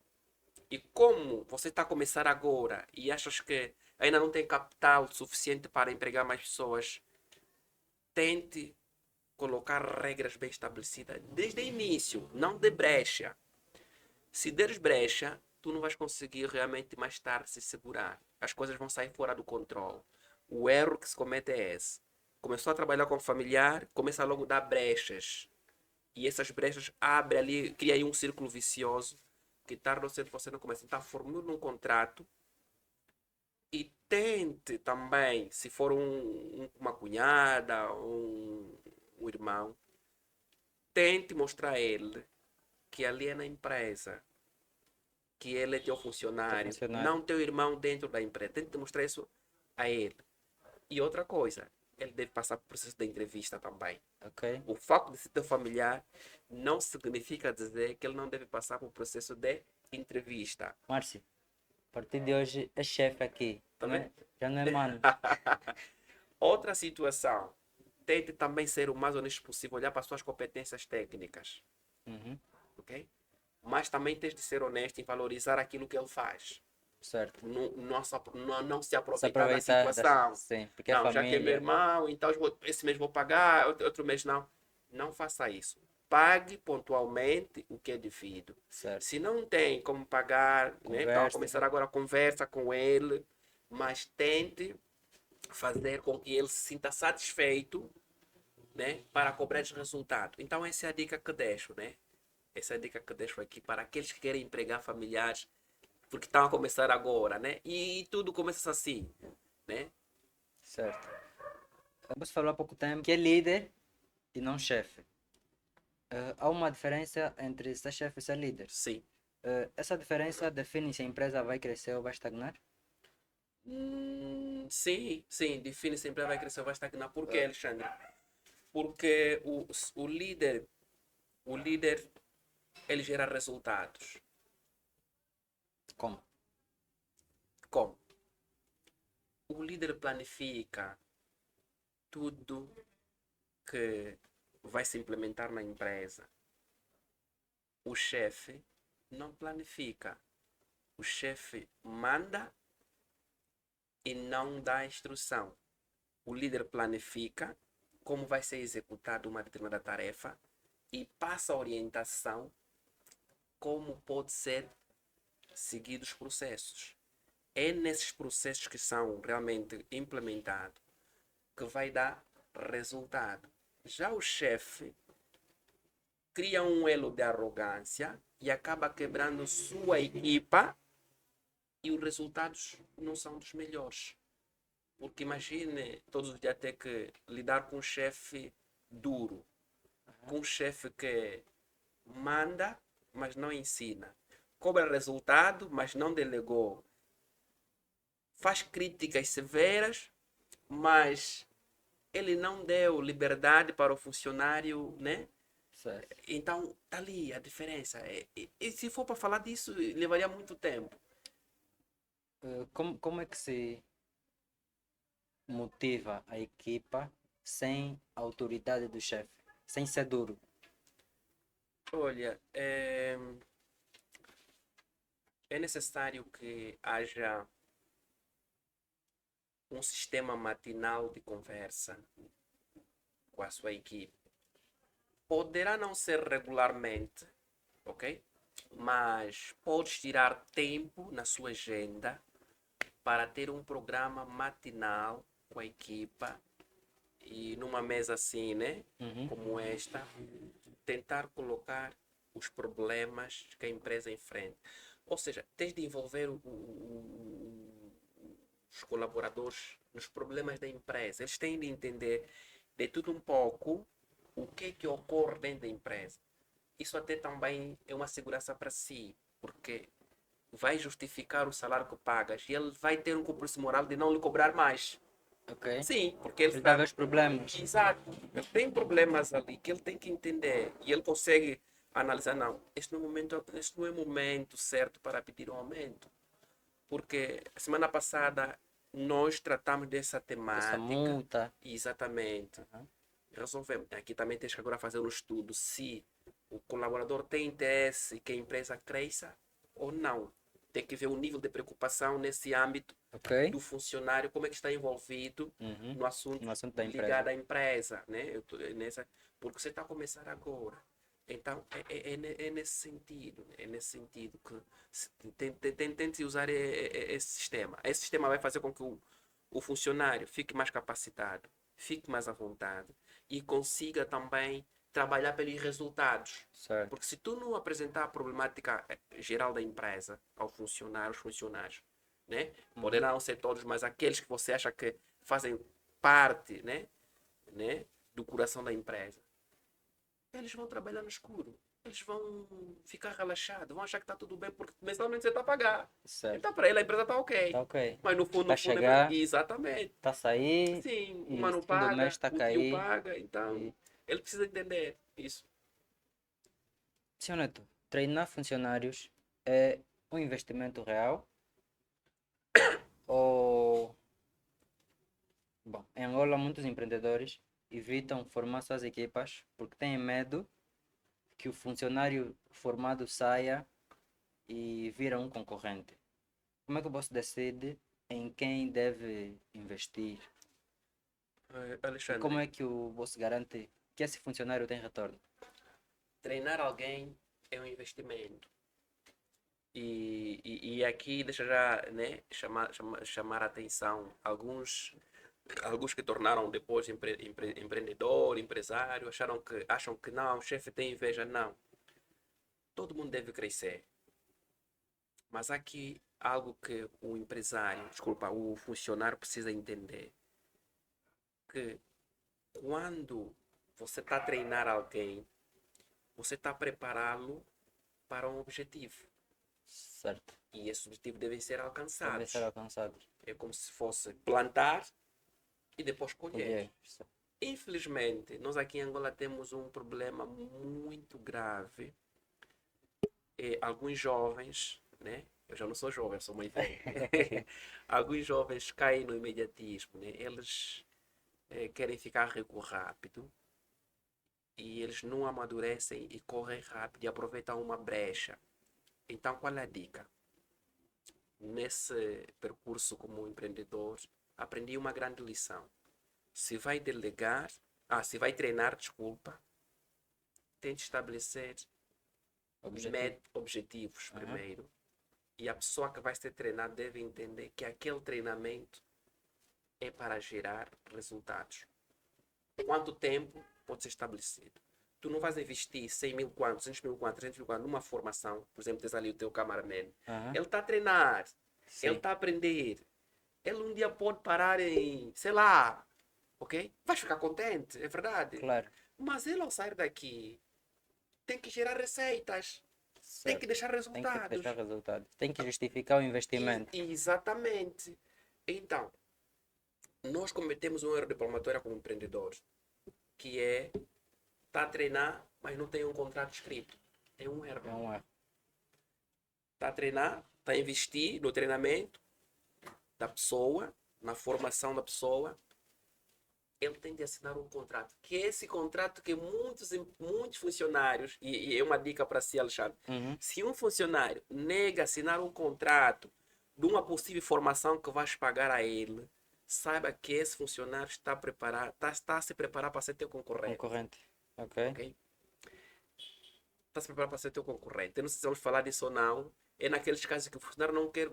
Speaker 2: E como você está a começar agora e achas que ainda não tem capital suficiente para empregar mais pessoas, tente colocar regras bem estabelecidas desde o início, não de brecha. Se deres brecha, tu não vais conseguir realmente mais tarde se segurar. As coisas vão sair fora do controle. O erro que se comete é esse. Começou a trabalhar com familiar, começa logo a dar brechas. E essas brechas abrem ali, cria aí um círculo vicioso que tarde ou cedo você não começa. Então, formule um contrato e tente também, se for uma cunhada, um irmão, tente mostrar a ele que ali é na empresa, que ele é teu
Speaker 1: Teu
Speaker 2: funcionário,
Speaker 1: funcionário.
Speaker 2: não teu irmão dentro da empresa. Tente mostrar isso a ele. E outra coisa, ele deve passar por processo de entrevista também.
Speaker 1: Ok?
Speaker 2: O facto de ser teu familiar não significa dizer que ele não deve passar por processo de entrevista.
Speaker 1: Márcio, a partir de hoje é chefe aqui,
Speaker 2: Tá vendo?
Speaker 1: né? Já não é mano.
Speaker 2: Outra situação, tente também ser o mais honesto possível, olhar para as suas competências técnicas,
Speaker 1: Uhum,
Speaker 2: ok? Mas também tens de ser honesto em valorizar aquilo que ele faz.
Speaker 1: certo.
Speaker 2: Não se
Speaker 1: Se
Speaker 2: aproveitar da
Speaker 1: aproveitar das.
Speaker 2: situação.
Speaker 1: Sim, porque é
Speaker 2: Não, já que é meu
Speaker 1: família.
Speaker 2: irmão, então esse mês vou pagar, outro mês não. Não faça isso. Pague pontualmente o que é devido.
Speaker 1: Certo.
Speaker 2: Se não tem como pagar, né? Então,
Speaker 1: Conversa.
Speaker 2: começar agora a conversa com ele, mas tente fazer com que ele se sinta satisfeito, né? Para cobrar esse resultado. Então, essa é a dica que deixo, né? Essa é a dica que deixo aqui para aqueles que querem empregar familiares, porque estão a começar agora, né? E tudo começa assim, né?
Speaker 1: Certo. Você falou há pouco tempo que é líder e não chefe. Há uma diferença entre ser chefe e ser líder.
Speaker 2: Sim.
Speaker 1: Essa diferença define se a empresa vai crescer ou vai estagnar?
Speaker 2: Sim, sim, define sempre vai crescer, vai estagnar. Por quê, Alexandre? Porque o líder, ele gera resultados.
Speaker 1: Como?
Speaker 2: Como? O líder planifica tudo que vai se implementar na empresa. O chefe não planifica. O chefe manda e não dá instrução. O líder planifica como vai ser executada uma determinada tarefa e passa a orientação como pode ser seguidos os processos. É nesses processos que são realmente implementados que vai dar resultado. Já o chefe cria um elo de arrogância e acaba quebrando sua equipa e os resultados não são dos melhores. Porque imagine todos os dias ter que lidar com um chefe duro, com um chefe que manda, mas não ensina. Cobra resultado, mas não delegou. Faz críticas severas, mas ele não deu liberdade para o funcionário, né?
Speaker 1: Certo.
Speaker 2: Então, tá ali a diferença. E se for para falar disso, levaria muito tempo.
Speaker 1: Como é que se motiva a equipa sem a autoridade do chefe? Sem ser duro?
Speaker 2: Olha, é necessário que haja um sistema matinal de conversa com a sua equipe. Poderá não ser regularmente, ok? Mas podes tirar tempo na sua agenda para ter um programa matinal com a equipa e numa mesa assim, né?
Speaker 1: Uhum.
Speaker 2: Como esta, tentar colocar os problemas que a empresa enfrenta. Ou seja, tens de envolver o os colaboradores nos problemas da empresa. Eles têm de entender de tudo um pouco o que é que ocorre dentro da empresa. Isso até também é uma segurança para si, porque vai justificar o salário que pagas e ele vai ter um compromisso moral de não lhe cobrar mais.
Speaker 1: Ok.
Speaker 2: Sim, porque ele
Speaker 1: Ele está a
Speaker 2: está.
Speaker 1: ver os problemas.
Speaker 2: Exato. Ele tem problemas ali que ele tem que entender e ele consegue analisar. Não, este não é o momento certo para pedir um aumento. Porque semana passada nós tratamos dessa
Speaker 1: Essa
Speaker 2: temática.
Speaker 1: multa.
Speaker 2: Exatamente.
Speaker 1: Aham.
Speaker 2: Resolvemos. Aqui também tens que agora fazer um estudo se o colaborador tem interesse que a empresa cresça ou não. Tem que ver o nível de preocupação nesse âmbito
Speaker 1: Ok.
Speaker 2: do funcionário, como é que está envolvido
Speaker 1: Uhum.
Speaker 2: no assunto
Speaker 1: No assunto da
Speaker 2: ligado
Speaker 1: empresa.
Speaker 2: à empresa, né? Porque você está a começar agora. Então, é nesse sentido, né? É nesse sentido que tente usar esse sistema. Esse sistema vai fazer com que o funcionário fique mais capacitado, fique mais à vontade e consiga também trabalhar pelos resultados.
Speaker 1: Certo.
Speaker 2: Porque se tu não apresentar a problemática geral da empresa aos funcionários, né? Poderão ser todos, mas aqueles que você acha que fazem parte, né, do coração da empresa, eles vão trabalhar no escuro. Eles vão ficar relaxados, vão achar que está tudo bem, porque mensalmente você está a pagar.
Speaker 1: Certo.
Speaker 2: Então, para ele, a empresa está
Speaker 1: Tá
Speaker 2: ok.
Speaker 1: ok.
Speaker 2: Mas no
Speaker 1: Está
Speaker 2: fundo,
Speaker 1: a
Speaker 2: no fundo,
Speaker 1: chegar,
Speaker 2: exatamente.
Speaker 1: está a sair
Speaker 2: Sim,
Speaker 1: e
Speaker 2: uma não
Speaker 1: fim do mês
Speaker 2: paga,
Speaker 1: está a
Speaker 2: o tio
Speaker 1: cair.
Speaker 2: paga, então
Speaker 1: E...
Speaker 2: ele precisa entender isso.
Speaker 1: Senhor Neto, treinar funcionários é um investimento real ou... Bom, em Angola muitos empreendedores evitam formar suas equipas porque têm medo que o funcionário formado saia e vira um concorrente. Como é que você decide em quem deve investir? E como
Speaker 2: Alexandre,
Speaker 1: é que você garante que esse funcionário tem retorno?
Speaker 2: treinar alguém é um investimento. E aqui deixa já, né, chamar a atenção alguns que tornaram depois empreendedor, empresário, acham que não, o chefe tem inveja. Não, todo mundo deve crescer. Mas há aqui algo que o empresário, desculpa, o funcionário precisa entender. Que quando você está a treinar alguém, você está a prepará-lo para um objetivo.
Speaker 1: Certo.
Speaker 2: E esses objetivos devem ser
Speaker 1: Devem ser
Speaker 2: alcançados.
Speaker 1: alcançados.
Speaker 2: É como se fosse plantar e depois colher.
Speaker 1: Colher.
Speaker 2: Infelizmente, nós aqui em Angola temos um problema muito grave. Alguns jovens, né? Eu já não sou jovem, eu sou mais velho. Alguns jovens caem no imediatismo, né? Eles querem ficar rico rápido e eles não amadurecem e correm rápido e aproveitam uma brecha. Então, qual é a dica? Nesse percurso como empreendedor, aprendi uma grande lição. Se vai delegar, se vai treinar, desculpa, tente estabelecer
Speaker 1: Objetivo.
Speaker 2: objetivos
Speaker 1: Aham.
Speaker 2: primeiro. E a pessoa que vai ser treinada deve entender que aquele treinamento é para gerar resultados. Quanto tempo pode ser estabelecido? Tu não vais investir 100 mil quanto, 200 mil quanto, 300 mil quanto numa formação. Por exemplo, tens ali o teu cameraman.
Speaker 1: Aham.
Speaker 2: Ele está a treinar, ele
Speaker 1: Sim.
Speaker 2: está a aprender. Ele um dia pode parar em, sei lá, ok? Vais ficar contente, é verdade.
Speaker 1: Claro.
Speaker 2: Mas ele ao sair daqui tem que gerar receitas, tem que
Speaker 1: Certo.
Speaker 2: deixar
Speaker 1: Tem que
Speaker 2: resultados.
Speaker 1: deixar resultado. Tem que justificar o investimento.
Speaker 2: Exatamente. Então, nós cometemos um erro de palmatória como empreendedores, que é tá a treinar, mas não tem um contrato escrito. É um erro.
Speaker 1: É um erro.
Speaker 2: Está a treinar, está a investir no treinamento da pessoa, na formação da pessoa. Ele tem de assinar um contrato. Que é esse contrato que muitos funcionários, e é uma dica para si, Alexandre,
Speaker 1: Uhum.
Speaker 2: se um funcionário nega assinar um contrato de uma possível formação que vais pagar a ele, saiba que esse funcionário está preparado, está a se preparar para ser teu concorrente.
Speaker 1: Concorrente. Ok.
Speaker 2: Ok? Está a se preparar para ser teu concorrente. Eu não sei se vamos falar disso ou não. É naqueles casos que o funcionário não quer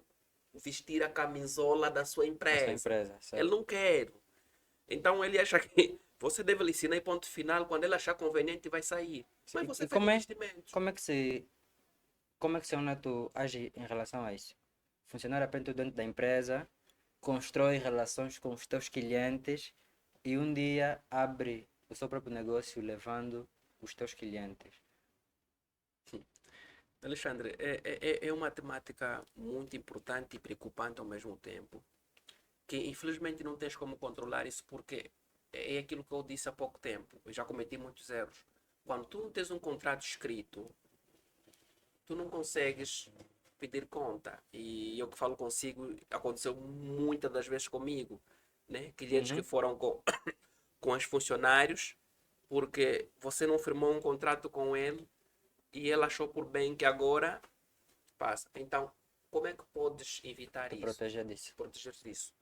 Speaker 2: vestir a camisola da sua
Speaker 1: Da sua
Speaker 2: empresa.
Speaker 1: empresa.
Speaker 2: Ele
Speaker 1: Certo.
Speaker 2: não quer. Então ele acha que você deve lhe ensinar e ponto final. Quando ele achar conveniente, vai sair. Mas você
Speaker 1: E
Speaker 2: fez investimentos.
Speaker 1: como é que o seu neto age em relação a isso? Funcionário apenas dentro da empresa constrói relações com os teus clientes e um dia abre o seu próprio negócio levando os teus clientes.
Speaker 2: Alexandre, é uma temática muito importante e preocupante ao mesmo tempo, que infelizmente não tens como controlar isso porque é aquilo que eu disse há pouco tempo. Eu já cometi muitos erros. Quando tu não tens um contrato escrito, tu não consegues pedir conta. E eu que falo consigo, aconteceu muitas das vezes comigo, né? Clientes que
Speaker 1: Uhum.
Speaker 2: foram com os funcionários porque você não firmou um contrato com ele e ele achou por bem que agora passa. Então, como é que podes evitar
Speaker 1: Te
Speaker 2: isso?
Speaker 1: proteger disso.
Speaker 2: Proteger disso?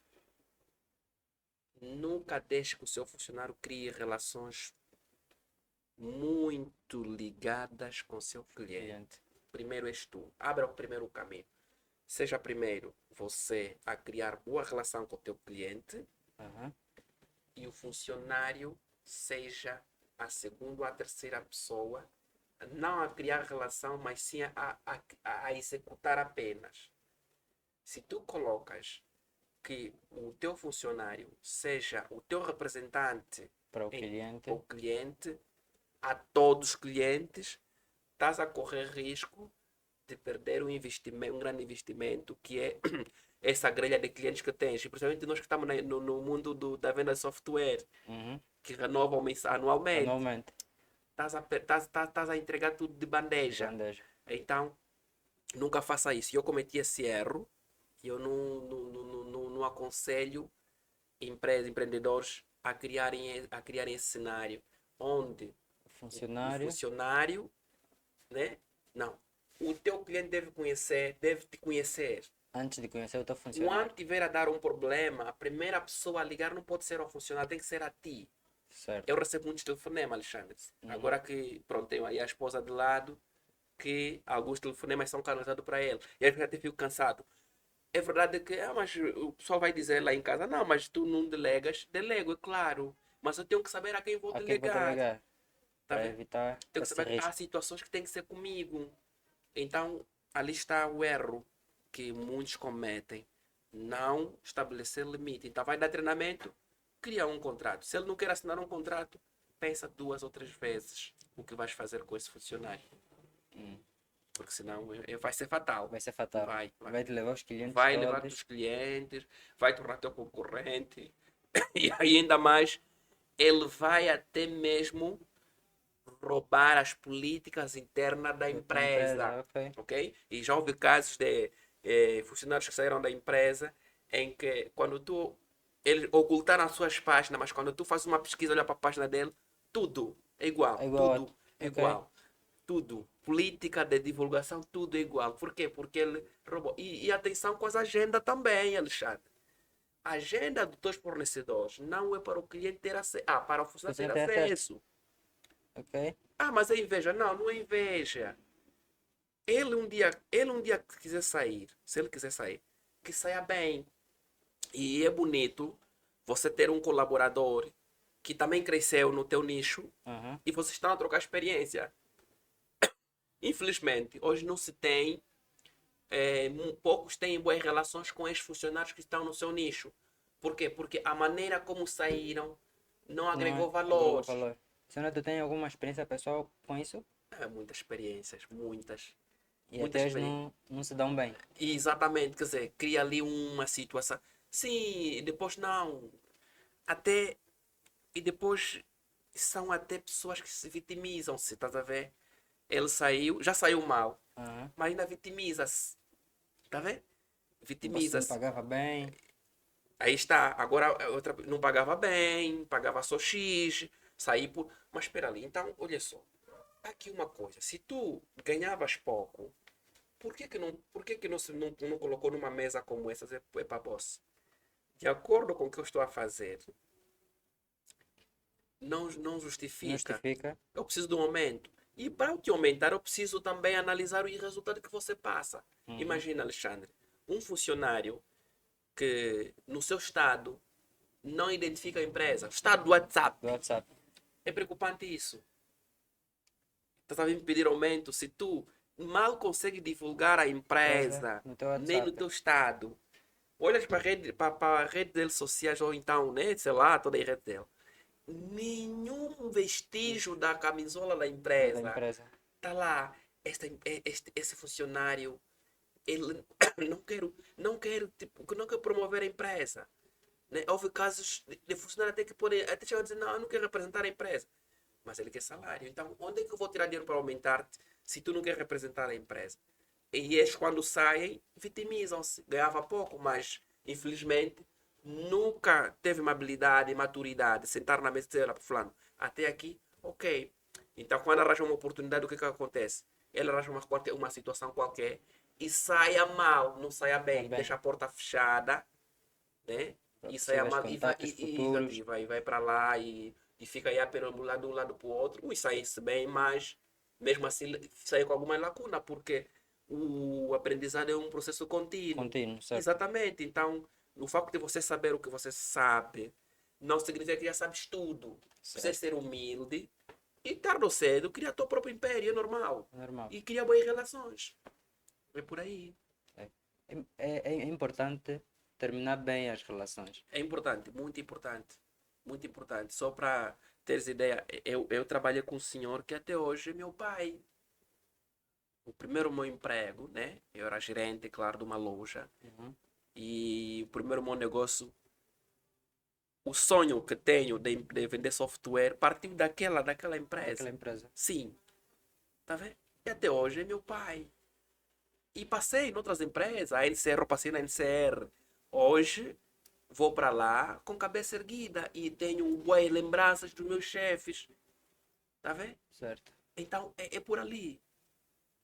Speaker 2: Nunca deixe que o seu funcionário crie relações muito ligadas com o seu cliente.
Speaker 1: Cliente.
Speaker 2: Primeiro és tu. Abra o primeiro caminho. Seja primeiro você a criar boa relação com o teu cliente
Speaker 1: Uhum.
Speaker 2: e o funcionário seja a segunda ou a terceira pessoa, não a criar relação, mas sim a executar apenas. Se tu colocas que o teu funcionário seja o teu representante
Speaker 1: Para o
Speaker 2: em
Speaker 1: cliente.
Speaker 2: o cliente, a todos os clientes, estás a correr risco de perder um investimento, um grande investimento, que é essa grelha de clientes que tens, e principalmente nós que estamos no mundo da venda de software,
Speaker 1: Uhum.
Speaker 2: que renovam anualmente,
Speaker 1: Anualmente.
Speaker 2: estás a entregar tudo de
Speaker 1: De
Speaker 2: bandeja.
Speaker 1: bandeja.
Speaker 2: Então, nunca faça isso. Eu cometi esse erro e eu não aconselho empresas, empreendedores a criarem esse cenário onde o
Speaker 1: Funcionário.
Speaker 2: funcionário, né? Não. O teu cliente deve te conhecer.
Speaker 1: Antes de conhecer o teu
Speaker 2: Quando
Speaker 1: funcionário.
Speaker 2: tiver a dar um problema, a primeira pessoa a ligar não pode ser ao funcionário, tem que ser a ti.
Speaker 1: Certo.
Speaker 2: Eu recebo muitos telefonemas, Alexandre.
Speaker 1: Uhum.
Speaker 2: Agora que, pronto, tenho aí a esposa de lado, que alguns telefonemas são canalizados para ele. E aí eu até fico cansado. É verdade que, mas o pessoal vai dizer lá em casa, não, mas tu não delegas. Delego, é claro. Mas eu tenho que saber a quem vou
Speaker 1: A quem vou
Speaker 2: delegar.
Speaker 1: delegar?
Speaker 2: Tá
Speaker 1: Para
Speaker 2: vendo?
Speaker 1: evitar
Speaker 2: Tenho que
Speaker 1: esse
Speaker 2: saber que há
Speaker 1: risco.
Speaker 2: situações que tem que ser comigo. Então, ali está o erro que muitos cometem. Não estabelecer limite. Então, vai dar treinamento, cria um contrato. Se ele não quer assinar um contrato, pensa 2 ou 3 vezes o que vais fazer com esse funcionário.
Speaker 1: Hum.
Speaker 2: Porque senão vai ser fatal.
Speaker 1: Vai ser fatal.
Speaker 2: Vai.
Speaker 1: Vai te levar os clientes
Speaker 2: Vai levar-te
Speaker 1: todos.
Speaker 2: os clientes, vai tornar teu concorrente. E aí, ainda mais, ele vai até mesmo roubar as políticas internas da
Speaker 1: Da tua empresa,
Speaker 2: empresa,
Speaker 1: ok.
Speaker 2: ok? E já houve casos de funcionários que saíram da empresa em que quando eles ocultaram as suas páginas, mas quando tu fazes uma pesquisa, olha para a página dele, tudo é igual,
Speaker 1: É igual a...
Speaker 2: tudo é
Speaker 1: Ok.
Speaker 2: igual, tudo. Política de divulgação, tudo é igual. Por quê? Porque ele roubou. E atenção com as agendas também, Alexandre. A agenda dos teus fornecedores não é para o cliente ter acesso, para o
Speaker 1: O
Speaker 2: funcionário ter
Speaker 1: cliente tem acesso.
Speaker 2: acesso.
Speaker 1: Ok.
Speaker 2: Mas é inveja. Não, não é inveja. Ele um dia que quiser sair, se ele quiser sair, que saia bem. E é bonito você ter um colaborador que também cresceu no teu nicho
Speaker 1: Uhum.
Speaker 2: e vocês estão a trocar experiência. Infelizmente, hoje não se tem, poucos têm boas relações com esses funcionários que estão no seu nicho. Por quê? Porque a maneira como saíram não
Speaker 1: Não
Speaker 2: agregou
Speaker 1: é? Agregou
Speaker 2: valor.
Speaker 1: valor. Senhora, tu tem alguma experiência pessoal com isso?
Speaker 2: Muitas experiências, muitas.
Speaker 1: E
Speaker 2: Muitas
Speaker 1: até hoje
Speaker 2: experiências.
Speaker 1: não se dão bem.
Speaker 2: Exatamente, quer dizer, cria ali uma situação. Sim, e depois não. Até. E depois são até pessoas que se vitimizam-se, estás a ver? Ele saiu, já saiu mal,
Speaker 1: Uhum.
Speaker 2: mas ainda vitimiza-se. Está a ver?
Speaker 1: Você não
Speaker 2: Vitimiza-se.
Speaker 1: pagava bem.
Speaker 2: Aí está, agora outra, não pagava bem, pagava só X, saí por. Mas espera ali, então, olha só. Aqui uma coisa, se tu ganhavas pouco, por que que não colocou numa mesa como essa é para boss? De acordo com o que eu estou a fazer, não
Speaker 1: Não
Speaker 2: justifica.
Speaker 1: justifica.
Speaker 2: Eu preciso de um aumento. E para eu te aumentar, eu preciso também analisar o resultado que você passa.
Speaker 1: Uhum.
Speaker 2: Imagina, Alexandre, um funcionário que no seu estado não identifica a empresa, estado do WhatsApp.
Speaker 1: Do WhatsApp.
Speaker 2: É preocupante isso. Estás a vir me pedir aumento se tu mal consegue divulgar a
Speaker 1: Empresa
Speaker 2: empresa,
Speaker 1: no teu
Speaker 2: nem no
Speaker 1: WhatsApp.
Speaker 2: teu estado. Olhas para a rede deles sociais ou então, né, sei lá, toda a rede dele. Nenhum vestígio da camisola da
Speaker 1: Da
Speaker 2: empresa.
Speaker 1: empresa.
Speaker 2: Tá lá, esse funcionário, ele não quero, tipo, não quer promover a empresa. Né? Houve casos de funcionário até que podem até chegar a dizer, não, eu não quero representar a empresa. Mas ele quer salário. Então, onde é que eu vou tirar dinheiro para aumentar-te se tu não quer representar a empresa? E eles, quando saem, vitimizam-se. Ganhava pouco, mas, infelizmente, nunca teve uma habilidade e maturidade. Sentar na mesa e dizer, para fulano, até aqui, ok. Então, quando arranja uma oportunidade, o que acontece? Ele arranja uma situação qualquer e saia mal, não saia bem.
Speaker 1: Também.
Speaker 2: Deixa a porta fechada, né?
Speaker 1: Para
Speaker 2: E saia
Speaker 1: possíveis
Speaker 2: mal
Speaker 1: contactos
Speaker 2: exato,
Speaker 1: futuros.
Speaker 2: vai para lá e fica aí a perambular de um lado para o outro. E sai-se bem, mas mesmo assim sai com alguma lacuna, porque o aprendizado é um processo contínuo.
Speaker 1: Contínuo, certo?
Speaker 2: Exatamente. Então, o facto de você saber o que você sabe não significa que já sabes tudo. Precisa
Speaker 1: Certo.
Speaker 2: ser humilde e tarde ou cedo criar teu próprio império, é normal.
Speaker 1: Normal.
Speaker 2: E criar boas relações. É por aí.
Speaker 1: É. É importante terminar bem as relações.
Speaker 2: É importante, muito importante. Muito importante. Só para teres ideia, eu trabalhei com um senhor que até hoje é meu pai. O primeiro meu emprego, né? Eu era gerente, claro, de uma loja.
Speaker 1: Uhum.
Speaker 2: E o primeiro meu negócio, o sonho que tenho de vender software partiu daquela
Speaker 1: Daquela
Speaker 2: empresa.
Speaker 1: empresa.
Speaker 2: Sim, tá vendo? E até hoje é meu pai. E passei em outras empresas, a NCR, eu passei na NCR. Hoje vou para lá com cabeça erguida e tenho boas lembranças dos meus chefes. Tá vendo?
Speaker 1: Certo.
Speaker 2: Então é por ali.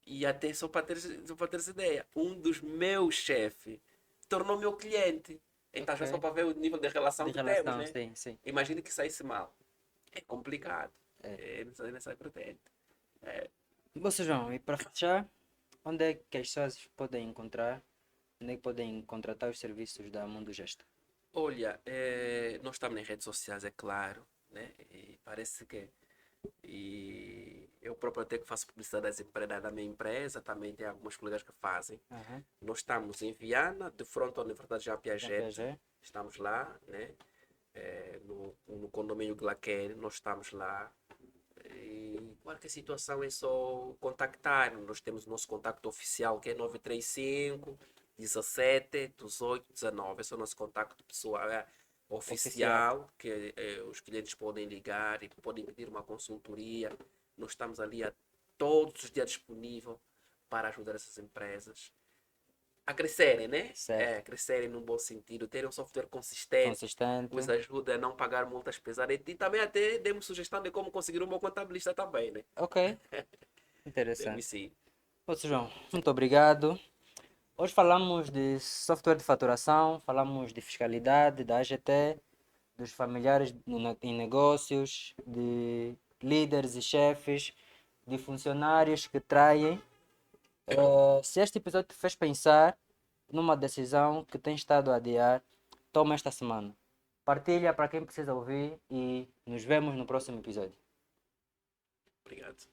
Speaker 2: E até só para teres ideia, um dos meus chefes tornou meu cliente. Então já só
Speaker 1: Ok.
Speaker 2: para ver o nível de relação
Speaker 1: De
Speaker 2: que temos,
Speaker 1: relação,
Speaker 2: né?
Speaker 1: sim, sim.
Speaker 2: Imagine que saísse mal. É complicado.
Speaker 1: É.
Speaker 2: É nessa vertente.
Speaker 1: Bom, João, e para fechar, onde é que as pessoas podem encontrar, onde é que podem contratar os serviços da Mundo Gesto?
Speaker 2: Olha, nós estamos nas redes sociais, é claro, né? E parece que eu próprio até que faço publicidade das empresas da minha empresa, também tem alguns colegas que fazem.
Speaker 1: Aham.
Speaker 2: Nós estamos em Viana, de frente à Universidade Jean
Speaker 1: Já
Speaker 2: Piaget,
Speaker 1: viajei?
Speaker 2: estamos lá, né? No condomínio Glaquer, nós estamos lá. E qualquer situação é só contactar. Nós temos o nosso contacto oficial que é 935 17 18 19. Esse é o nosso contacto pessoal,
Speaker 1: Oficial.
Speaker 2: oficial, que os clientes podem ligar e podem pedir uma consultoria. Nós estamos ali todos os dias disponível para ajudar essas empresas a crescerem, né?
Speaker 1: Certo.
Speaker 2: Crescerem num bom sentido, terem um software consistente,
Speaker 1: Consistente.
Speaker 2: os ajuda a não pagar multas pesadas e também até demos sugestão de como conseguir um bom contabilista também, né?
Speaker 1: Ok.
Speaker 2: Demos
Speaker 1: Interessante.
Speaker 2: sim.
Speaker 1: Bom, João, muito obrigado. Hoje falamos de software de faturação, falamos de fiscalidade, da AGT, dos familiares em negócios, de líderes e chefes, de funcionários que traem. Se este episódio te fez pensar numa decisão que tens estado a adiar, toma esta semana. Partilha para quem precisa ouvir e nos vemos no próximo episódio.
Speaker 2: Obrigado.